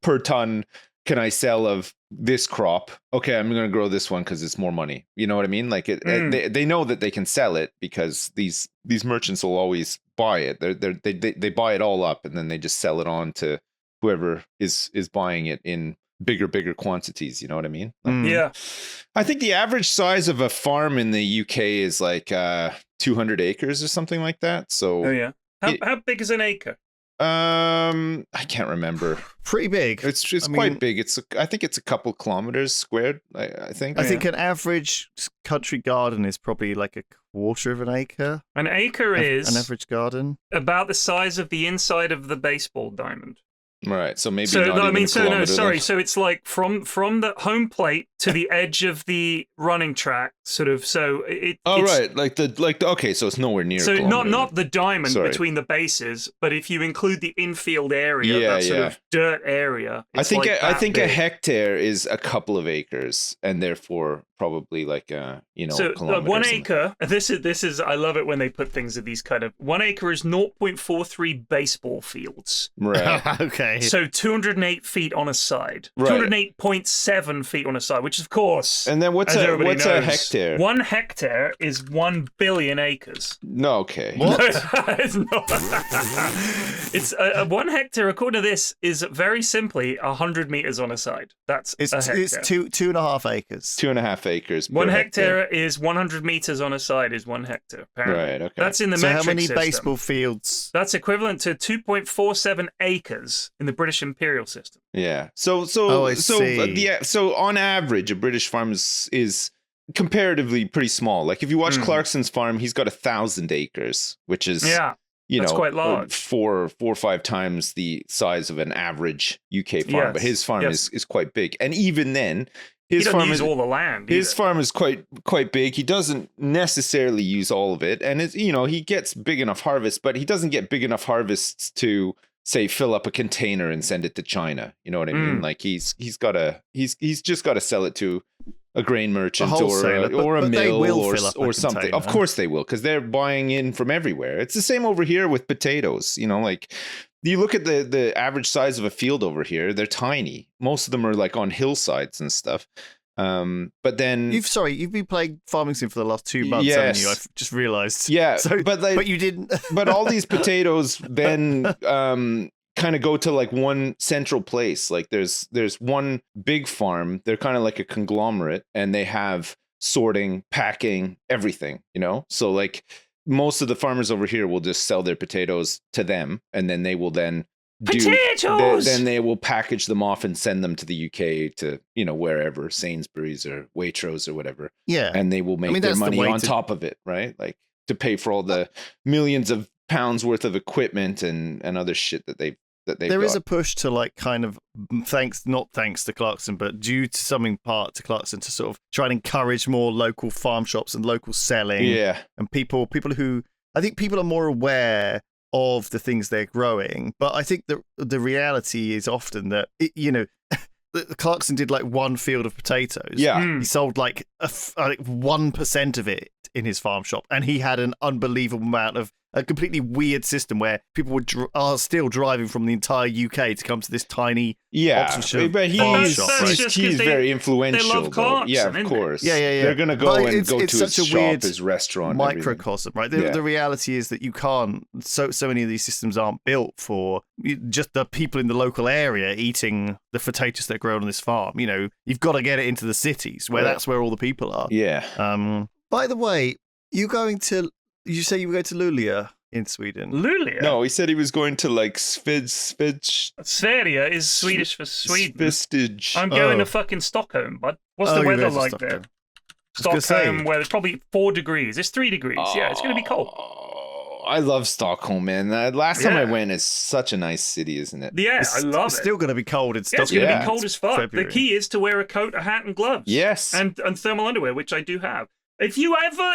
per ton can I sell of this crop? Okay, I'm going to grow this one because it's more money. You know what I mean? Like they know that they can sell it because these merchants will always buy it. They buy it all up and then they just sell it on to whoever is buying it in bigger quantities. You know what I mean? Yeah. I think the average size of a farm in the UK is like 200 acres or something like that. So how big is an acre? I can't remember. Pretty big. It's quite big. I think it's a couple kilometers squared. I think. I think an average country garden is probably like a quarter of an acre. An acre is an average garden about the size of the inside of the baseball diamond. Right, so maybe so not no, even I mean, a so no, kilometer sorry. then. So it's like from the home plate to the edge of the running track, sort of. So it's right, okay, so it's nowhere near. So a kilometer, not the diamond Sorry. between the bases, but if you include the infield area, that sort of dirt area. I think big. a hectare is a couple of acres, and therefore probably like a So kilometer 1 or something. acre. This is I love it when they put things at these kind of 1 acre is 0.43 baseball fields. Right. Okay. So 208 feet on a side. Right. 208.7 feet on a side, which of course. And then what's a hectare? 1 hectare is 1 billion acres. No, okay. What? It's not. It's 1 hectare. According to this, is very simply 100 meters on a side. That's a hectare. It's 2.5 acres. 2.5 acres. 1 per hectare is 100 meters on a side is 1 hectare. Apparently. Right. Okay. That's in the So metric how many system. baseball fields? That's equivalent to 2.47 acres in the British imperial system. Yeah. So on average, a British farm is comparatively pretty small. Like if you watch Clarkson's farm, he's got 1,000 acres, which is that's quite large. 4 or 5 times the size of an average UK farm. Yes. But his farm is quite big, and even then, his he doesn't farm use is all the land. his farm is quite big. He doesn't necessarily use all of it, and it's he gets big enough harvests, but he doesn't get big enough harvests to say fill up a container and send it to China. You know what I mean? Like he's just got to sell it to a grain merchant or a mill or something. Container. Of course they will, because they're buying in from everywhere. It's the same over here with potatoes. Like you look at the average size of a field over here, they're tiny. Most of them are like on hillsides and stuff. But then you've been playing Farming Sim for the last 2 months, haven't you? I've just realized. Yeah, so, but you didn't. But all these potatoes then kind of go to like one central place. Like there's one big farm. They're kind of like a conglomerate, and they have sorting, packing, everything. So like most of the farmers over here will just sell their potatoes to them, and then they will then then they will package them off and send them to the UK to wherever, Sainsbury's or Waitrose or whatever. Yeah, and they will make their money on top of it, right? Like to pay for all the millions of pounds worth of equipment and other shit that they've there is a push to like kind of not thanks to Clarkson, but due to some in part to Clarkson to sort of try and encourage more local farm shops and local selling. Yeah, and people who I think people are more aware of the things they're growing, but I think the reality is often that Clarkson did like 1 field of potatoes. Yeah, he sold like 1% of it in his farm shop, and he had an unbelievable amount of a completely weird system where people are still driving from the entire UK to come to this tiny Oxfordshire but farm shop. He's very influential. They love Clarkson, yeah, of course. Yeah. They're gonna go to his such a shop, weird his restaurant, microcosm, right? The reality is that you can't. So many of these systems aren't built for just the people in the local area eating the potatoes that are grown on this farm. You've got to get it into the cities where that's where all the people are. Yeah. By the way, you say you were going to Luleå in Sweden? Luleå? No, he said he was going to like Sverige. Sverige is Swedish for Sweden. Svistage. I'm going to fucking Stockholm, bud. What's the weather like there? Stockholm, where it's probably 4 degrees. It's 3 degrees. Yeah, it's going to be cold. I love Stockholm, man. Last time I went, it's such a nice city, isn't it? Yeah, I love it. It's still going to be cold in Stockholm. It's going to be cold as fuck. February. The key is to wear a coat, a hat, and gloves. Yes. And thermal underwear, which I do have. If you ever,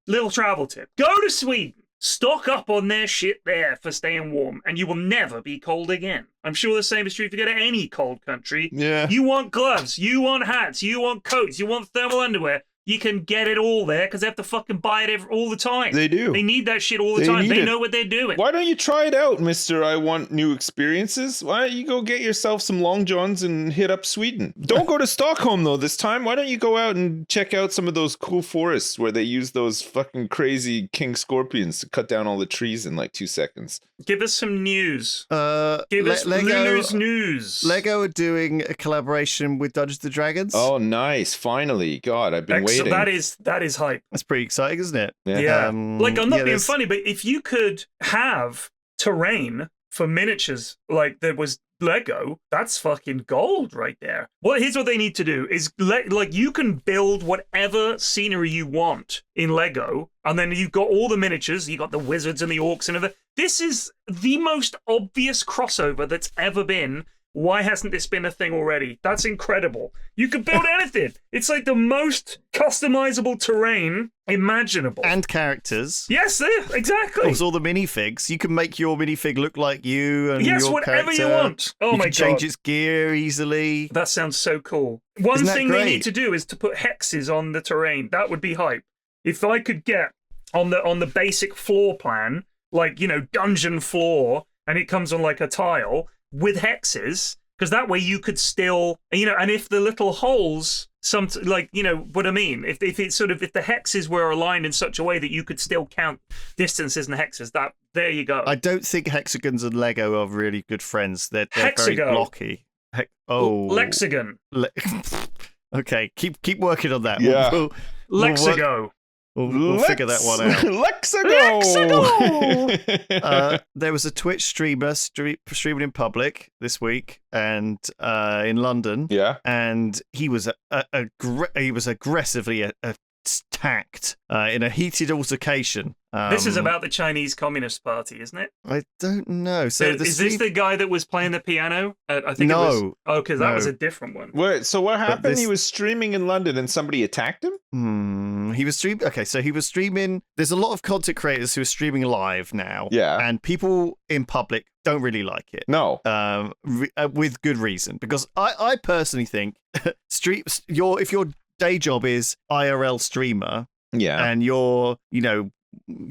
little travel tip, go to Sweden, stock up on their shit there for staying warm, and you will never be cold again. I'm sure the same is true if you go to any cold country. Yeah. You want gloves, you want hats, you want coats, you want thermal underwear. You can get it all there because they have to fucking buy it all the time. They do. They need that shit all the time. They know what they're doing. Why don't you try it out, Mr. I Want New Experiences? Why don't you go get yourself some long johns and hit up Sweden? Don't go to Stockholm, though, this time. Why don't you go out and check out some of those cool forests where they use those fucking crazy king scorpions to cut down all the trees in like 2 seconds? Give us some news. Give us Lulu's news. Lego are doing a collaboration with Dungeons & Dragons. Oh, nice. Finally. God, I've been waiting. That is hype. That's pretty exciting, isn't it? Yeah. I'm not being funny, but if you could have terrain for miniatures like there was Lego, that's fucking gold right there. Well, here's what they need to do is like you can build whatever scenery you want in Lego, and then you've got all the miniatures, you got the wizards and the orcs and everything. This is the most obvious crossover that's ever been. Why hasn't this been a thing already? That's incredible. You could build anything. It's like the most customizable terrain imaginable. And characters. Yes, exactly. There's all the minifigs. You can make your minifig look like you and yes, your whatever character. you want. Oh you my can God. change its gear easily. That sounds so cool. One Isn't that thing they great? need to do is to put hexes on the terrain. That would be hype. If I could get on the basic floor plan, like, you know, dungeon floor, and it comes on like a tile with hexes, because that way you could still, you know, and if the little holes, like, you know what I mean, if it's sort of, if the hexes were aligned in such a way that you could still count distances and hexes, that there you go. I don't think hexagons and Lego are really good friends. They're very blocky. Lexagon. Okay, keep working on that. Yeah. Lexigo. We'll figure that one out. Lexigo! There was a Twitch streamer streaming in public this week, and in London. Yeah, and he was aggressively attacked in a heated altercation. This is about the Chinese Communist Party, isn't it? I don't know. So is this the guy that was playing the piano? I think no. It was. Oh, because that was a different one. Wait, so what happened? He was streaming in London and somebody attacked him? He was streaming. Okay, so he was streaming. There's a lot of content creators who are streaming live now. Yeah. And people in public don't really like it. No. With good reason. Because I personally think if your day job is IRL streamer, yeah, and you're, you know,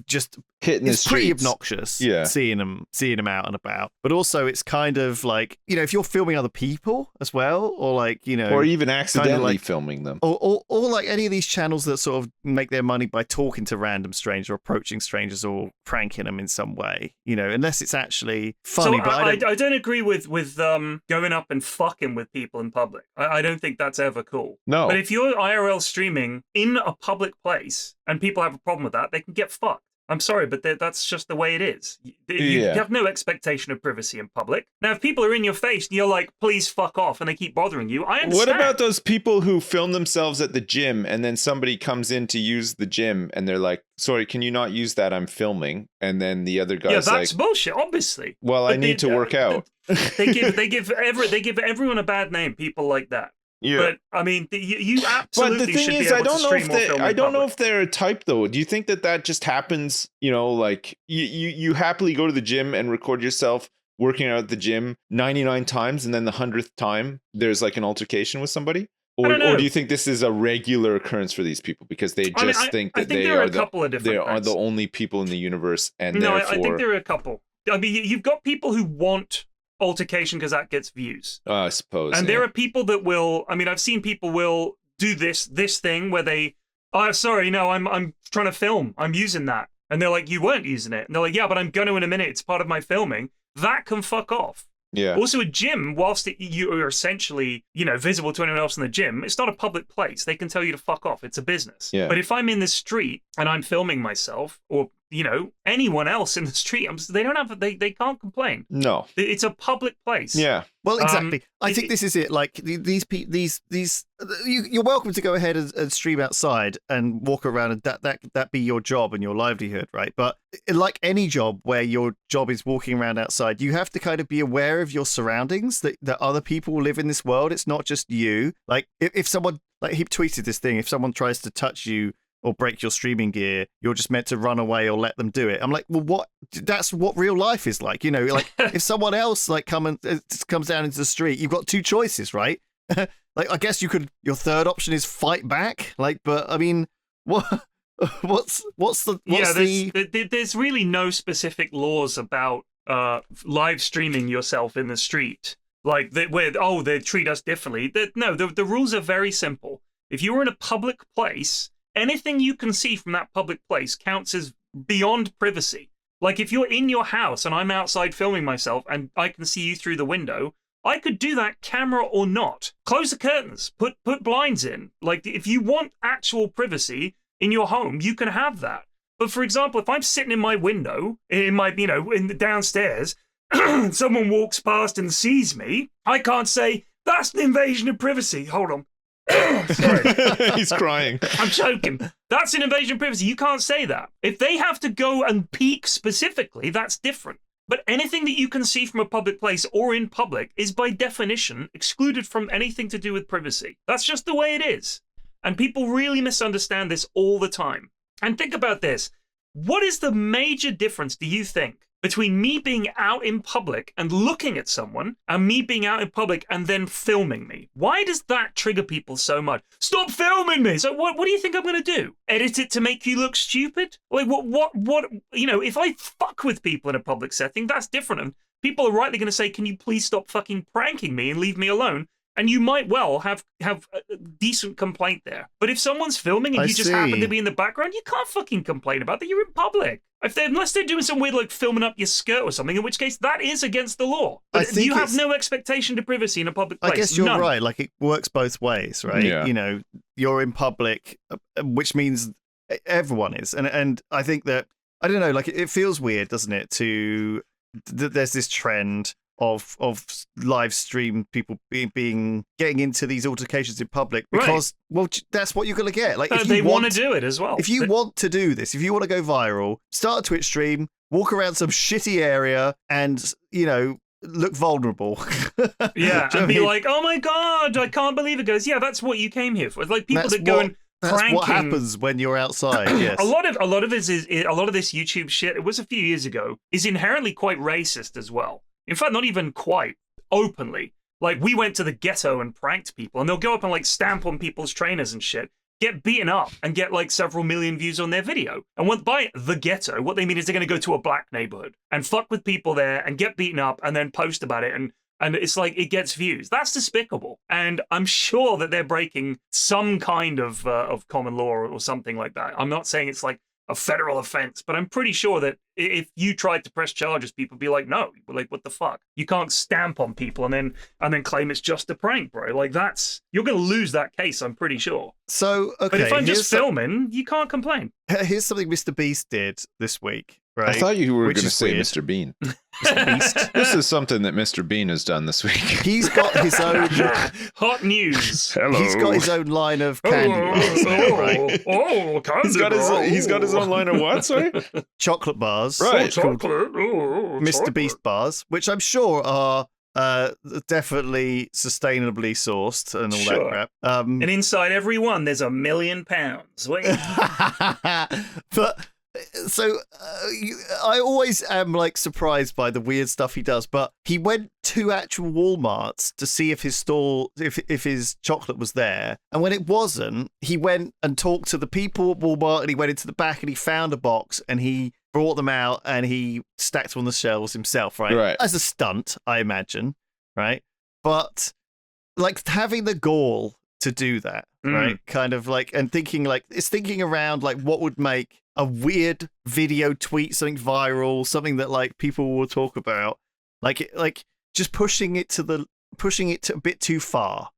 just hitting the it's pretty streets. obnoxious, yeah, seeing them out and about. But also, it's kind of like, you know, if you're filming other people as well, or like, you know, or even accidentally like, filming them, or like any of these channels that sort of make their money by talking to random strangers or approaching strangers or pranking them in some way, you know, unless it's actually funny. So but I don't agree with going up and fucking with people in public. I don't think that's ever cool. No. But if you're IRL streaming in a public place and people have a problem with that, they can get fucked. I'm sorry, but that's just the way it is. You have no expectation of privacy in public. Now, if people are in your face and you're like, please fuck off, and they keep bothering you, I understand. What about those people who film themselves at the gym and then somebody comes in to use the gym and they're like, sorry, can you not use that? I'm filming. And then the other guy's like, that's bullshit, obviously. Well, I need to work out. They give everyone a bad name, people like that. Yeah. But I mean, you absolutely. But the thing should is, be able I don't know if they're a type though. Do you think that just happens? You know, like you happily go to the gym and record yourself working out at the gym 99 times, and then the 100th time there's like an altercation with somebody, or do you think this is a regular occurrence for these people because they just think that they are the only people in the universe, and no, therefore I think there are a couple. I mean, you've got people who want altercation because that gets views, I suppose, and there are people that will, I mean, I've seen people will do this thing where they, oh, sorry, no, I'm trying to film, I'm using that, and they're like, you weren't using it, and they're like, yeah, but I'm gonna in a minute, it's part of my filming. That can fuck off. Yeah. Also, a gym, whilst you are essentially, you know, visible to anyone else in the gym, it's not a public place. They can tell you to fuck off. It's a business. Yeah. But if I'm in the street and I'm filming myself, or, you know, anyone else in the street, they can't complain. No. It's a public place. Yeah. Well, exactly. I think this is it. Like these, you're welcome to go ahead and stream outside and walk around, and that be your job and your livelihood, right? But like any job where your job is walking around outside, you have to kind of be aware of your surroundings. That other people live in this world. It's not just you. Like if someone, like he tweeted this thing, if someone tries to touch you or break your streaming gear, you're just meant to run away or let them do it. I'm like, well, what? That's what real life is like, you know. Like if someone else like comes down into the street, you've got two choices, right? Like I guess you could. Your third option is fight back. Like, but I mean, what? There's really no specific laws about live streaming yourself in the street. Like they treat us differently. The rules are very simple. If you were in a public place, anything you can see from that public place counts as beyond privacy. Like if you're in your house and I'm outside filming myself and I can see you through the window, I could do that camera or not. Close the curtains, put blinds in. Like if you want actual privacy in your home, you can have that. But for example, if I'm sitting in my window, in my, in the downstairs, someone walks past and sees me, I can't say, that's an invasion of privacy. Hold on. Sorry. He's crying. I'm choking. That's an invasion of privacy. You can't say that. If they have to go and peek specifically, that's different. But anything that you can see from a public place or in public is by definition excluded from anything to do with privacy. That's just the way it is. And people really misunderstand this all the time. And think about this. What is the major difference, do you think, between me being out in public and looking at someone and me being out in public and then filming me? Why does that trigger people so much? Stop filming me! So what do you think I'm going to do? Edit it to make you look stupid? Like what, if I fuck with people in a public setting, that's different. And people are rightly going to say, can you please stop fucking pranking me and leave me alone? And you might well have a decent complaint there. But if someone's filming and you just happen to be in the background, you can't fucking complain about that. You're in public. Unless they're doing some weird, like, filming up your skirt or something, in which case that is against the law. But you have no expectation to privacy in a public place. I guess you're right. Like, it works both ways, right? Yeah. You're in public, which means everyone is. And I think that, I don't know, like, it feels weird, doesn't it, there's this trend of live stream people getting into these altercations in public because well, that's what you're going to get. Like, if they want to do it as well. If you want to do this, if you want to go viral, start a Twitch stream, walk around some shitty area, and look vulnerable. Yeah, and be like, oh my god, I can't believe it. Goes, yeah, that's what you came here for. It's like people that go and. That's what happens when you're outside. Yes, a lot of this YouTube shit. It was a few years ago. Is inherently quite racist as well. In fact, not even quite openly. Like, we went to the ghetto and pranked people, and they'll go up and, like, stamp on people's trainers and shit, get beaten up, and get, like, several million views on their video. And by the ghetto, what they mean is they're going to go to a black neighborhood and fuck with people there and get beaten up and then post about it, and it's like it gets views. That's despicable. And I'm sure that they're breaking some kind of common law or something like that. I'm not saying it's like a federal offense, but I'm pretty sure that if you tried to press charges, people would be like, no, like, what the fuck? You can't stamp on people and then claim it's just a prank, bro. Like, you're going to lose that case, I'm pretty sure. So, okay. But if I'm just filming, you can't complain. Here's something Mr. Beast did this week. Right. I thought you were going to say weird. Mr. Bean. Mr. Beast. This is something that Mr. Bean has done this week. He's got his own hot news. Hello. He's got his own line of candy bars now, right? Candy He's got his own line of what? Sorry, chocolate bars. Right, chocolate. Mr. Chocolate. Beast bars, which I'm sure are definitely sustainably sourced and all that crap. And inside every one, there's £1 million. Wait. But. So I always am like surprised by the weird stuff he does, but he went to actual Walmarts to see if his store, if his chocolate was there, and when it wasn't, he went and talked to the people at Walmart, and he went into the back and he found a box and he brought them out and he stacked them on the shelves himself, right? As a stunt, I imagine, right? But like having the gall to do that, right? Kind of like, and thinking around like what would make a weird video tweet, something viral, something that like people will talk about, like just pushing it to a bit too far,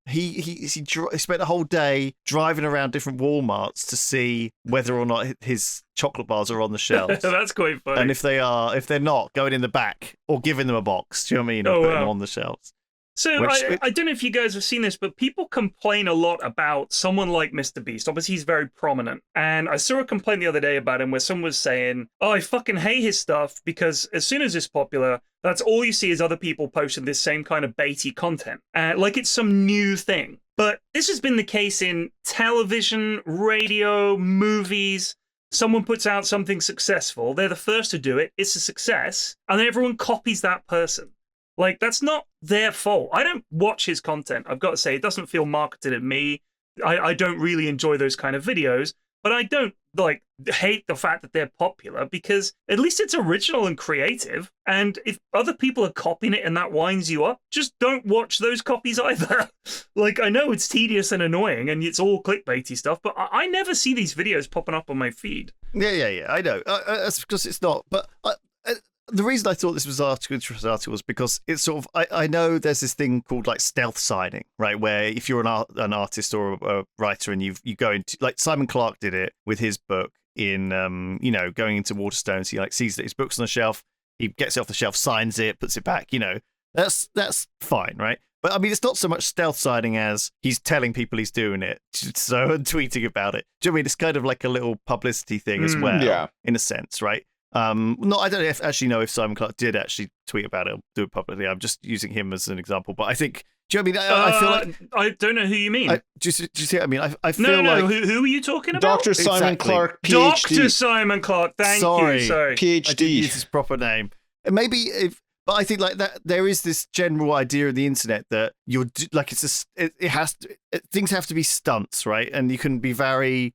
He spent a whole day driving around different Walmarts to see whether or not his chocolate bars are on the shelves. That's quite funny. And if they're not, going in the back or giving them a box. Do you know what I mean? Or putting them on the shelves. So I don't know if you guys have seen this, but people complain a lot about someone like Mr. Beast. Obviously, he's very prominent. And I saw a complaint the other day about him where someone was saying, oh, I fucking hate his stuff because as soon as it's popular, that's all you see is other people posting this same kind of baity content. Like it's some new thing. But this has been the case in television, radio, movies. Someone puts out something successful. They're the first to do it. It's a success. And then everyone copies that person. Like, that's not their fault. I don't watch his content. I've got to say, it doesn't feel marketed at me. I don't really enjoy those kind of videos, but I don't, like, hate the fact that they're popular because at least it's original and creative. And if other people are copying it and that winds you up, just don't watch those copies either. Like, I know it's tedious and annoying and it's all clickbaity stuff, but I never see these videos popping up on my feed. Yeah, I know. That's because it's not, but... the reason I thought this was an interesting article was because it's sort of, I know there's this thing called like stealth signing, right? Where if you're an artist or a writer and you go into, like Simon Clarke did it with his book, in going into Waterstones. He like sees that his book's on the shelf, he gets it off the shelf, signs it, puts it back. That's fine, right? But I mean, it's not so much stealth signing as he's telling people he's doing it, so and tweeting about it. Do you know what I mean? It's kind of like a little publicity thing as well, in a sense, right? I don't actually know if Simon Clark did actually tweet about it or do it publicly. I'm just using him as an example, but I think. Do you know what I mean? I feel like I don't know who you mean. Do you see what I mean? I feel no. like Who are you talking about? Dr. Simon Clark, PhD. Dr. Simon Clark. Thank you. Sorry, PhD. I didn't use his proper name. And maybe but I think like that there is this general idea of the internet that you're like things have to be stunts, right? And you can be very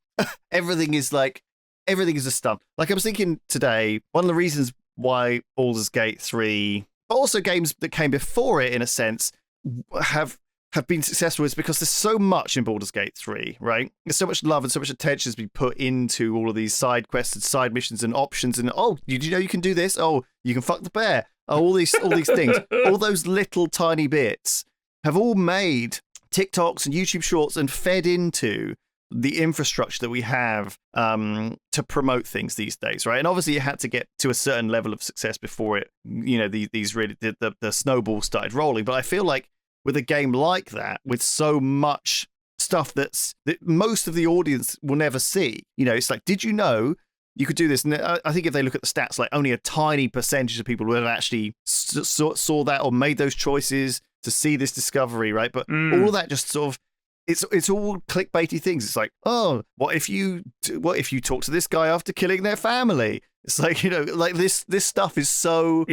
everything is a stunt. Like I was thinking today, one of the reasons why Baldur's Gate 3, but also games that came before it in a sense, have been successful is because there's so much in Baldur's Gate 3, right? There's so much love and so much attention has been put into all of these side quests and side missions and options and did you know you can do this? Oh, you can fuck the bear. Oh, all these things. All those little tiny bits have all made TikToks and YouTube shorts and fed into the infrastructure that we have to promote things these days, right? And obviously, you had to get to a certain level of success before it, these really the snowball started rolling. But I feel like with a game like that, with so much stuff that most of the audience will never see, it's like, did you know you could do this? And I think if they look at the stats, like only a tiny percentage of people will have actually saw that or made those choices to see this discovery, right? But all of that just sort of. It's all clickbaity things. It's like, what if you talk to this guy after killing their family? It's like, like this stuff is so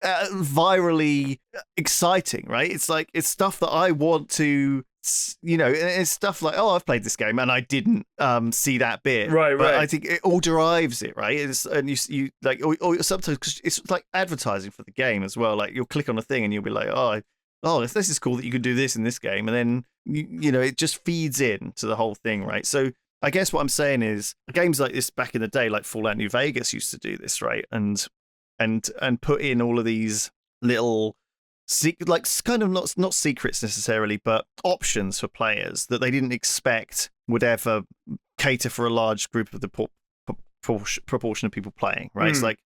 virally exciting, right? It's like it's stuff that I want to, it's stuff like, I've played this game and I didn't see that bit, right? But I think it all derives it, right? And you like, or sometimes cause it's like advertising for the game as well. Like you'll click on a thing and you'll be like, this is cool that you can do this in this game, and then it just feeds in to the whole thing, right? So I guess what I'm saying is games like this back in the day, like Fallout New Vegas, used to do this, right? And put in all of these little like kind of not secrets necessarily, but options for players that they didn't expect would ever cater for a large group of the proportion of people playing, right? It's like,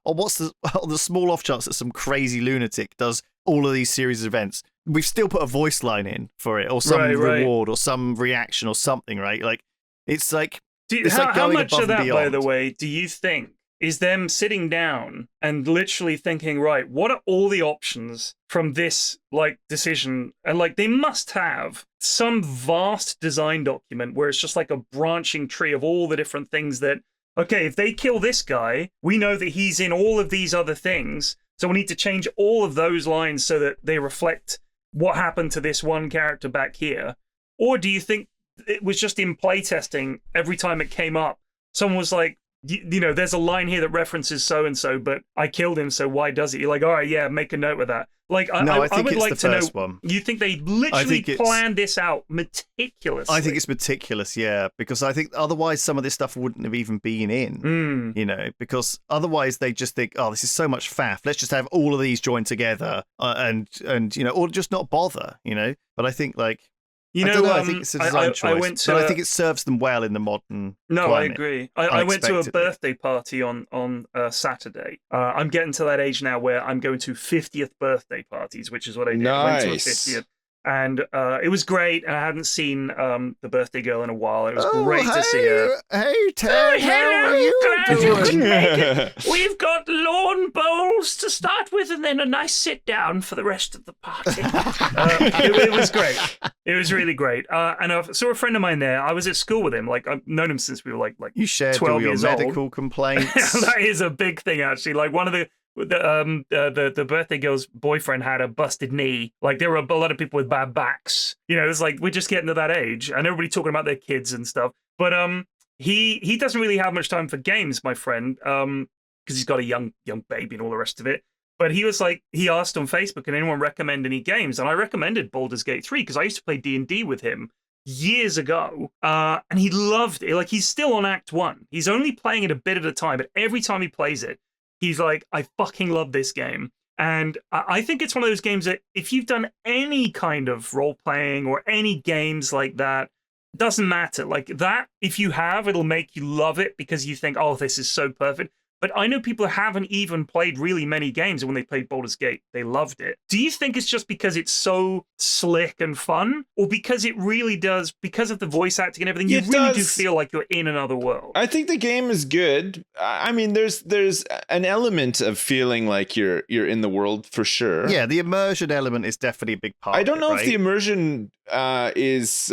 what's the small off chance that some crazy lunatic does all of these series of events? We've still put a voice line in for it, or some reward, or some reaction, or something, right? Like it's like how much of that, by the way, do you think is them sitting down and literally thinking, right, what are all the options from this like decision? And like they must have some vast design document where it's just like a branching tree of all the different things that. Okay, if they kill this guy, we know that he's in all of these other things, so we need to change all of those lines so that they reflect what happened to this one character back here. Or do you think it was just in playtesting, every time it came up, someone was like, there's a line here that references so-and-so, but I killed him, so why does it? You're like, all right, yeah, make a note of that. Like, I would like to know, one. You think they literally planned this out meticulously? I think it's meticulous, yeah, because I think otherwise some of this stuff wouldn't have even been in, because otherwise they just think, this is so much faff, let's just have all of these joined together and or just not bother, But I think like, I think it's a design choice, but I think it serves them well in the modern climate. I agree. I went to a birthday party on Saturday. I'm getting to that age now where I'm going to 50th birthday parties, which is what I did. Nice. I went to a 50th. And it was great. And I hadn't seen the birthday girl in a while. It was great to see her. Hey, Ted, how are you glad doing? you could make it. We've got lawn bowls to start with, and then a nice sit down for the rest of the party. It was great. It was really great. And I saw a friend of mine there. I was at school with him. Like I've known him since we were like you shared 12 all your years medical old. complaints. That is a big thing, actually. Like one of the birthday girl's boyfriend had a busted knee. Like there were a lot of people with bad backs. It's like we're just getting to that age, and everybody talking about their kids and stuff. But he doesn't really have much time for games, my friend, because he's got a young baby and all the rest of it. But he was like, he asked on Facebook, can anyone recommend any games? And I recommended Baldur's Gate 3 because I used to play D&D with him years ago, and he loved it. Like he's still on Act 1. He's only playing it a bit at a time, but every time he plays it, he's like, I fucking love this game. And I think it's one of those games that if you've done any kind of role-playing or any games like that, doesn't matter. Like that, if you have, it'll make you love it because you think, oh, this is so perfect. But I know people haven't even played really many games, and when they played Baldur's Gate, they loved it. Do you think it's just because it's so slick and fun, or because it really does, because of the voice acting and everything, you really do feel like you're in another world? I think the game is good. I mean, there's an element of feeling like you're in the world for sure. Yeah, the immersion element is definitely a big part. I don't know right? if the immersion is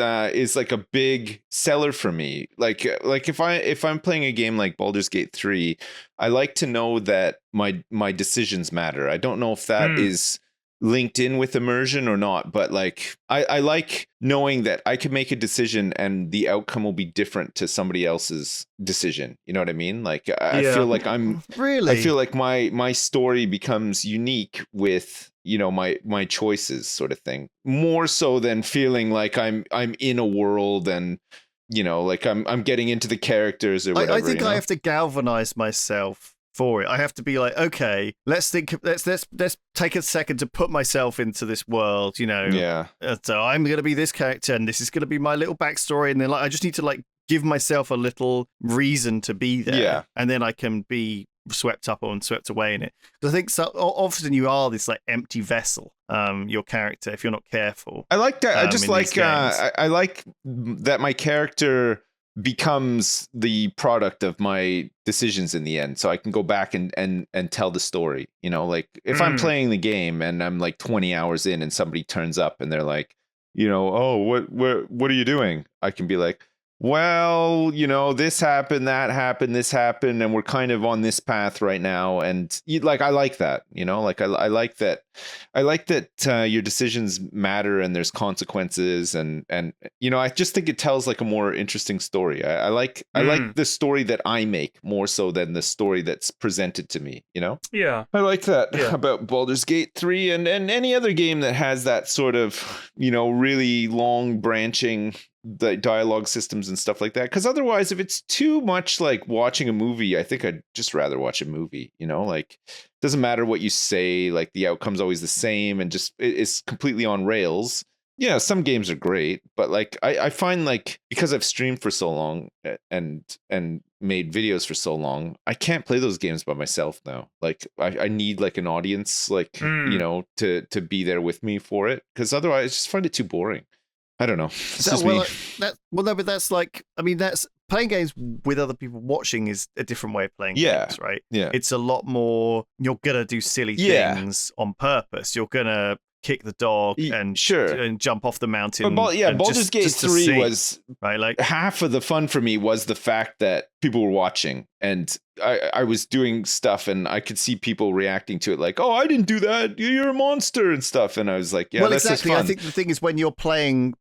like a big seller for me. Like if I'm playing a game like Baldur's Gate 3, I like to know that my decisions matter. I don't know if that is linked in with immersion or not, but like I like knowing that I can make a decision and the outcome will be different to somebody else's decision. You know what I mean? Like I feel like I feel like my story becomes unique with, you know, my choices, sort of thing, more so than feeling like I'm in a world and, you know, like I'm getting into the characters or whatever. I think I have to galvanize myself for it. I have to be like, okay, let's take a second to put myself into this world, you know. Yeah. So I'm going to be this character and this is going to be my little backstory, and then like I just need to like give myself a little reason to be there. Yeah. And then I can be swept up and swept away in it. Because I think so often you are this like empty vessel, your character, if you're not careful. I like that. I just like I like that my character becomes the product of my decisions in the end, so I can go back and tell the story. You know, like if I'm playing the game and I'm like 20 hours in and somebody turns up and they're like, you know, oh, what are you doing? I can be like, well, you know, this happened, that happened, this happened, and we're kind of on this path right now. And like, I like that, you know, like I like that your decisions matter and there's consequences, and you know, I just think it tells like a more interesting story. I like the story that I make more so than the story that's presented to me, you know? Yeah. I like that about Baldur's Gate 3 and any other game that has that sort of, you know, really long branching the dialogue systems and stuff like that. Because otherwise, if it's too much like watching a movie, I think I'd just rather watch a movie, you know, like doesn't matter what you say, like the outcome's always the same and just it's completely on rails. Yeah, some games are great, but like I find like because I've streamed for so long and made videos for so long, I can't play those games by myself now. Like I need like an audience, like you know, to be there with me for it, because otherwise I just find it too boring. I don't know. It's just me. No, but that's like, I mean, that's playing games with other people watching is a different way of playing games, right? Yeah. It's a lot more, you're going to do silly things on purpose. You're going to kick the dog and jump off the mountain. But Baldur's Gate 3 was right. Like half of the fun for me was the fact that people were watching and I was doing stuff and I could see people reacting to it like, oh, I didn't do that, you're a monster and stuff. And I was like, yeah, well, that's exactly. I think the thing is when you're playing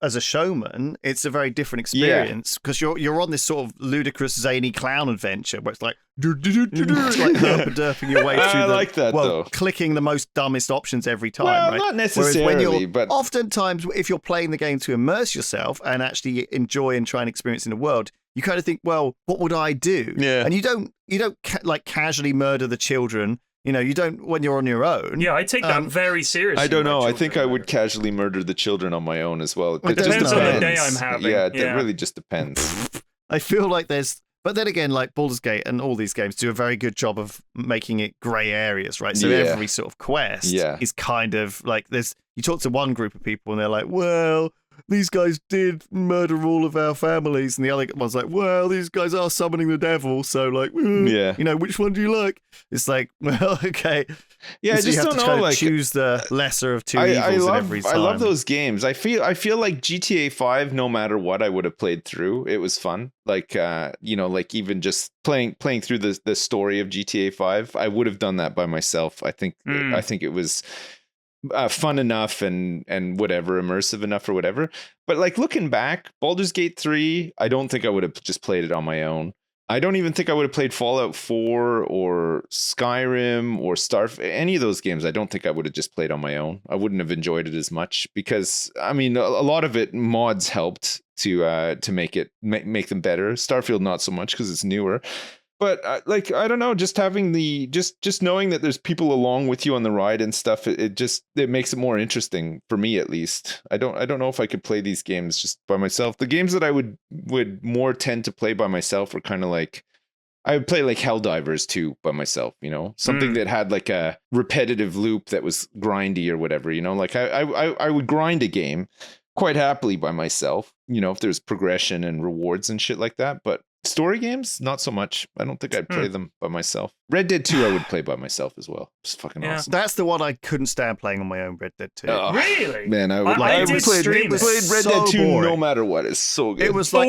as a showman, it's a very different experience because you're on this sort of ludicrous, zany clown adventure where it's like, it's like herp-a-derping your way through I like that, though. Clicking the most dumbest options every time, well, right? Not necessarily, but oftentimes if you're playing the game to immerse yourself and actually enjoy and try and experience in the world, you kind of think, well, what would I do? Yeah. And you don't like casually murder the children. You know, you don't when you're on your own. Yeah, I take that very seriously. I don't know. I think I would casually murder the children on my own as well. It depends on the day I'm having. Yeah, it really just depends. I feel like but then again, like Baldur's Gate and all these games do a very good job of making it grey areas, right? So every sort of quest is kind of like you talk to one group of people and they're like, well, these guys did murder all of our families, and the other one's like, well, these guys are summoning the devil, so like, you know, which one do you like? It's like, well, okay, I just you have don't to know, like choose the lesser of two evils in every time. I love those games. I feel like GTA 5, no matter what, I would have played through. It was fun, like you know, like even just playing through the story of GTA 5, I would have done that by myself. I think it was fun enough and whatever, immersive enough or whatever. But like looking back, Baldur's Gate 3, I don't think I would have just played it on my own. I don't even think I would have played Fallout 4 or Skyrim or any of those games. I don't think I would have just played on my own. I wouldn't have enjoyed it as much because, I mean, a lot of it mods helped to make them better. Starfield not so much because it's newer. But like, I don't know, just having just knowing that there's people along with you on the ride and stuff, it makes it more interesting for me, at least. I don't know if I could play these games just by myself. The games that I would more tend to play by myself are kind of like, I would play like Helldivers too by myself, something that had like a repetitive loop that was grindy or whatever, like I would grind a game quite happily by myself, if there's progression and rewards and shit like that. But story games, not so much. I don't think I'd play them by myself. Red Dead 2, I would play by myself as well. It's fucking awesome. That's the one I couldn't stand playing on my own. Red Dead 2. Really? Man, I played Red Dead 2 no matter what. It's so good. It was like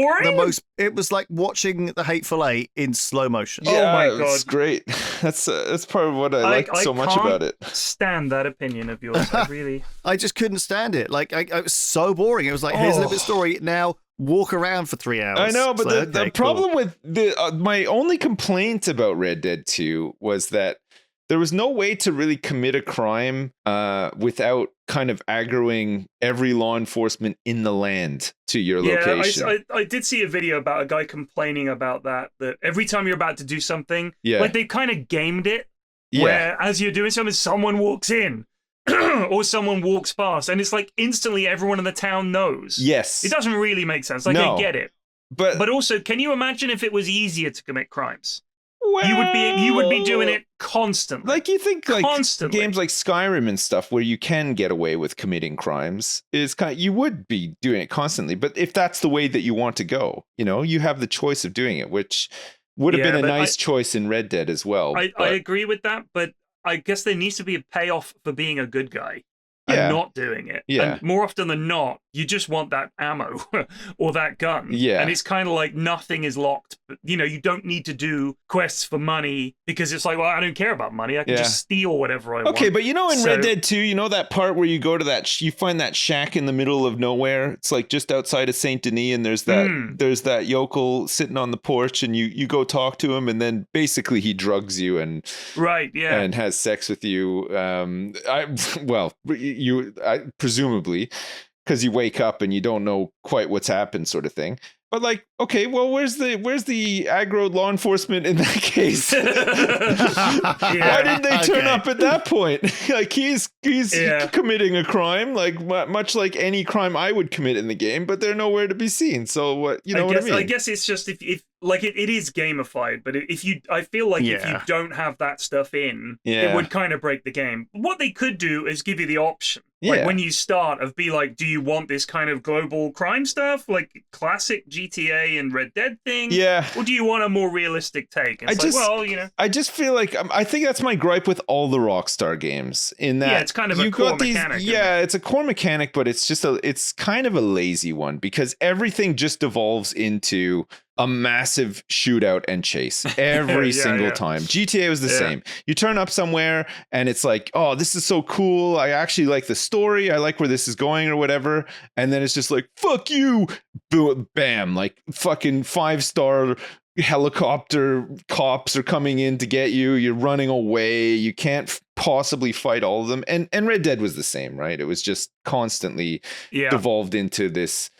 It was like watching The Hateful Eight in slow motion. Yeah, oh my god, it's great. That's part of what I like so much about it. Stand that opinion of yours. I just couldn't stand it. Like, it was so boring. It was like, here's a little bit of story now. Walk around for 3 hours. I know, but the problem with my only complaint about Red Dead 2 was that there was no way to really commit a crime without kind of aggroing every law enforcement in the land to your location. I did see a video about a guy complaining about that every time you're about to do something, like they kind of gamed it, where as you're doing something, someone walks in. Or someone walks past, and it's like instantly everyone in the town knows. Yes. It doesn't really make sense. Like, I get it. But also, can you imagine if it was easier to commit crimes? Well, you would be doing it constantly. Like, you think like games like Skyrim and stuff where you can get away with committing crimes you would be doing it constantly. But if that's the way that you want to go, you have the choice of doing it, which would have been a nice choice in Red Dead as well. I agree with that, but I guess there needs to be a payoff for being a good guy and not doing it. Yeah. And more often than not, you just want that ammo or that gun. Yeah. And it's kind of like nothing is locked. You don't need to do quests for money because it's like, well, I don't care about money. I can just steal whatever I want. Okay, but in Red Dead 2, that part where you go to you find that shack in the middle of nowhere. It's like just outside of Saint Denis, and there's that yokel sitting on the porch, and you go talk to him, and then basically he drugs you and has sex with you. Presumably, because you wake up and you don't know quite what's happened, sort of thing. But like, okay, well, where's the aggro law enforcement in that case? Why didn't they turn up at that point? Like, he's committing a crime, like much like any crime I would commit in the game, but they're nowhere to be seen. So what I mean? I guess it's just if like it is gamified, but I feel like if you don't have that stuff in, it would kind of break the game. What they could do is give you the option. Like when you start of be like, do you want this kind of global crime stuff, like classic GTA and Red Dead thing? Yeah. Or do you want a more realistic take? And I just feel like I think that's my gripe with all the Rockstar games. In that, it's kind of a core mechanic. Yeah, it's a core mechanic, but it's just it's kind of a lazy one because everything just devolves into a massive shootout and chase every single time. GTA was the same. You turn up somewhere and it's like, oh, this is so cool. I actually like the story. I like where this is going or whatever. And then it's just like, fuck you. Boom, bam. Like fucking 5-star helicopter cops are coming in to get you. You're running away. You can't possibly fight all of them. And Red Dead was the same, right? It was just constantly devolved into this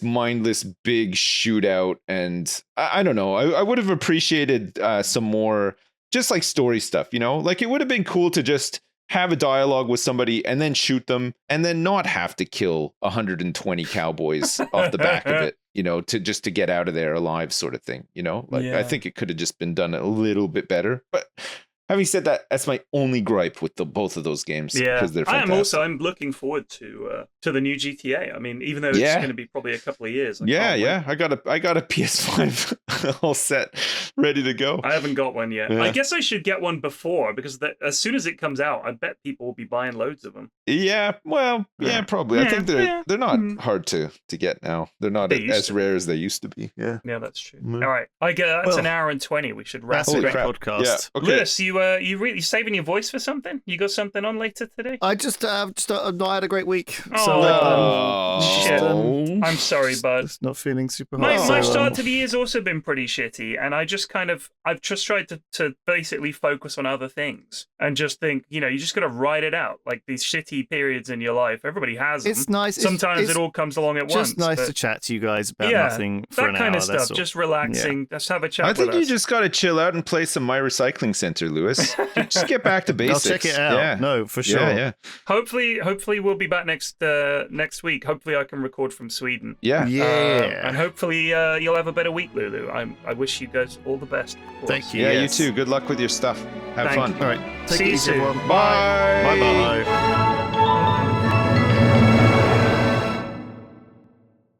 mindless big shootout. And I don't know. I would have appreciated some more just like story stuff, like it would have been cool to just have a dialogue with somebody and then shoot them and then not have to kill 120 cowboys off the back of it, to get out of there alive sort of thing, I think it could have just been done a little bit better. But having said that, that's my only gripe with both of those games. Yeah, because they're fantastic. I'm looking forward to the new GTA. I mean, even though it's going to be probably a couple of years. I got a PS5 all set, ready to go. I haven't got one yet. I guess I should get one before because as soon as it comes out, I bet people will be buying loads of them. Yeah, well, probably. I think they're not hard to get now. They're not as rare as they used to be. Yeah, that's true. All right, that's an hour and 20. We should wrap up the podcast. Yeah. Okay. Lewis, you you really saving your voice for something? You got something on later today? I just not had a great week. Shit. I'm sorry, bud. Just not feeling super My hot. start to the year's also been pretty shitty, and I've just tried to basically focus on other things and just think, you just got to ride it out. Like these shitty periods in your life, everybody has them. It's nice. Sometimes it all comes along at once. Just nice to chat to you guys about nothing for an hour. That kind of stuff. Just relaxing. Just have a chat. I think you just got to chill out and play some My Recycling Center, Lewis. Just get back to basics. I'll check it out. Yeah. No, for sure. Yeah. Hopefully we'll be back next week. Hopefully I can record from Sweden. Yeah. And hopefully you'll have a better week, Lulu. I wish you guys all the best. Thank you. Yeah, you too. Good luck with your stuff. Have fun. All right. See you soon. Bye. Bye.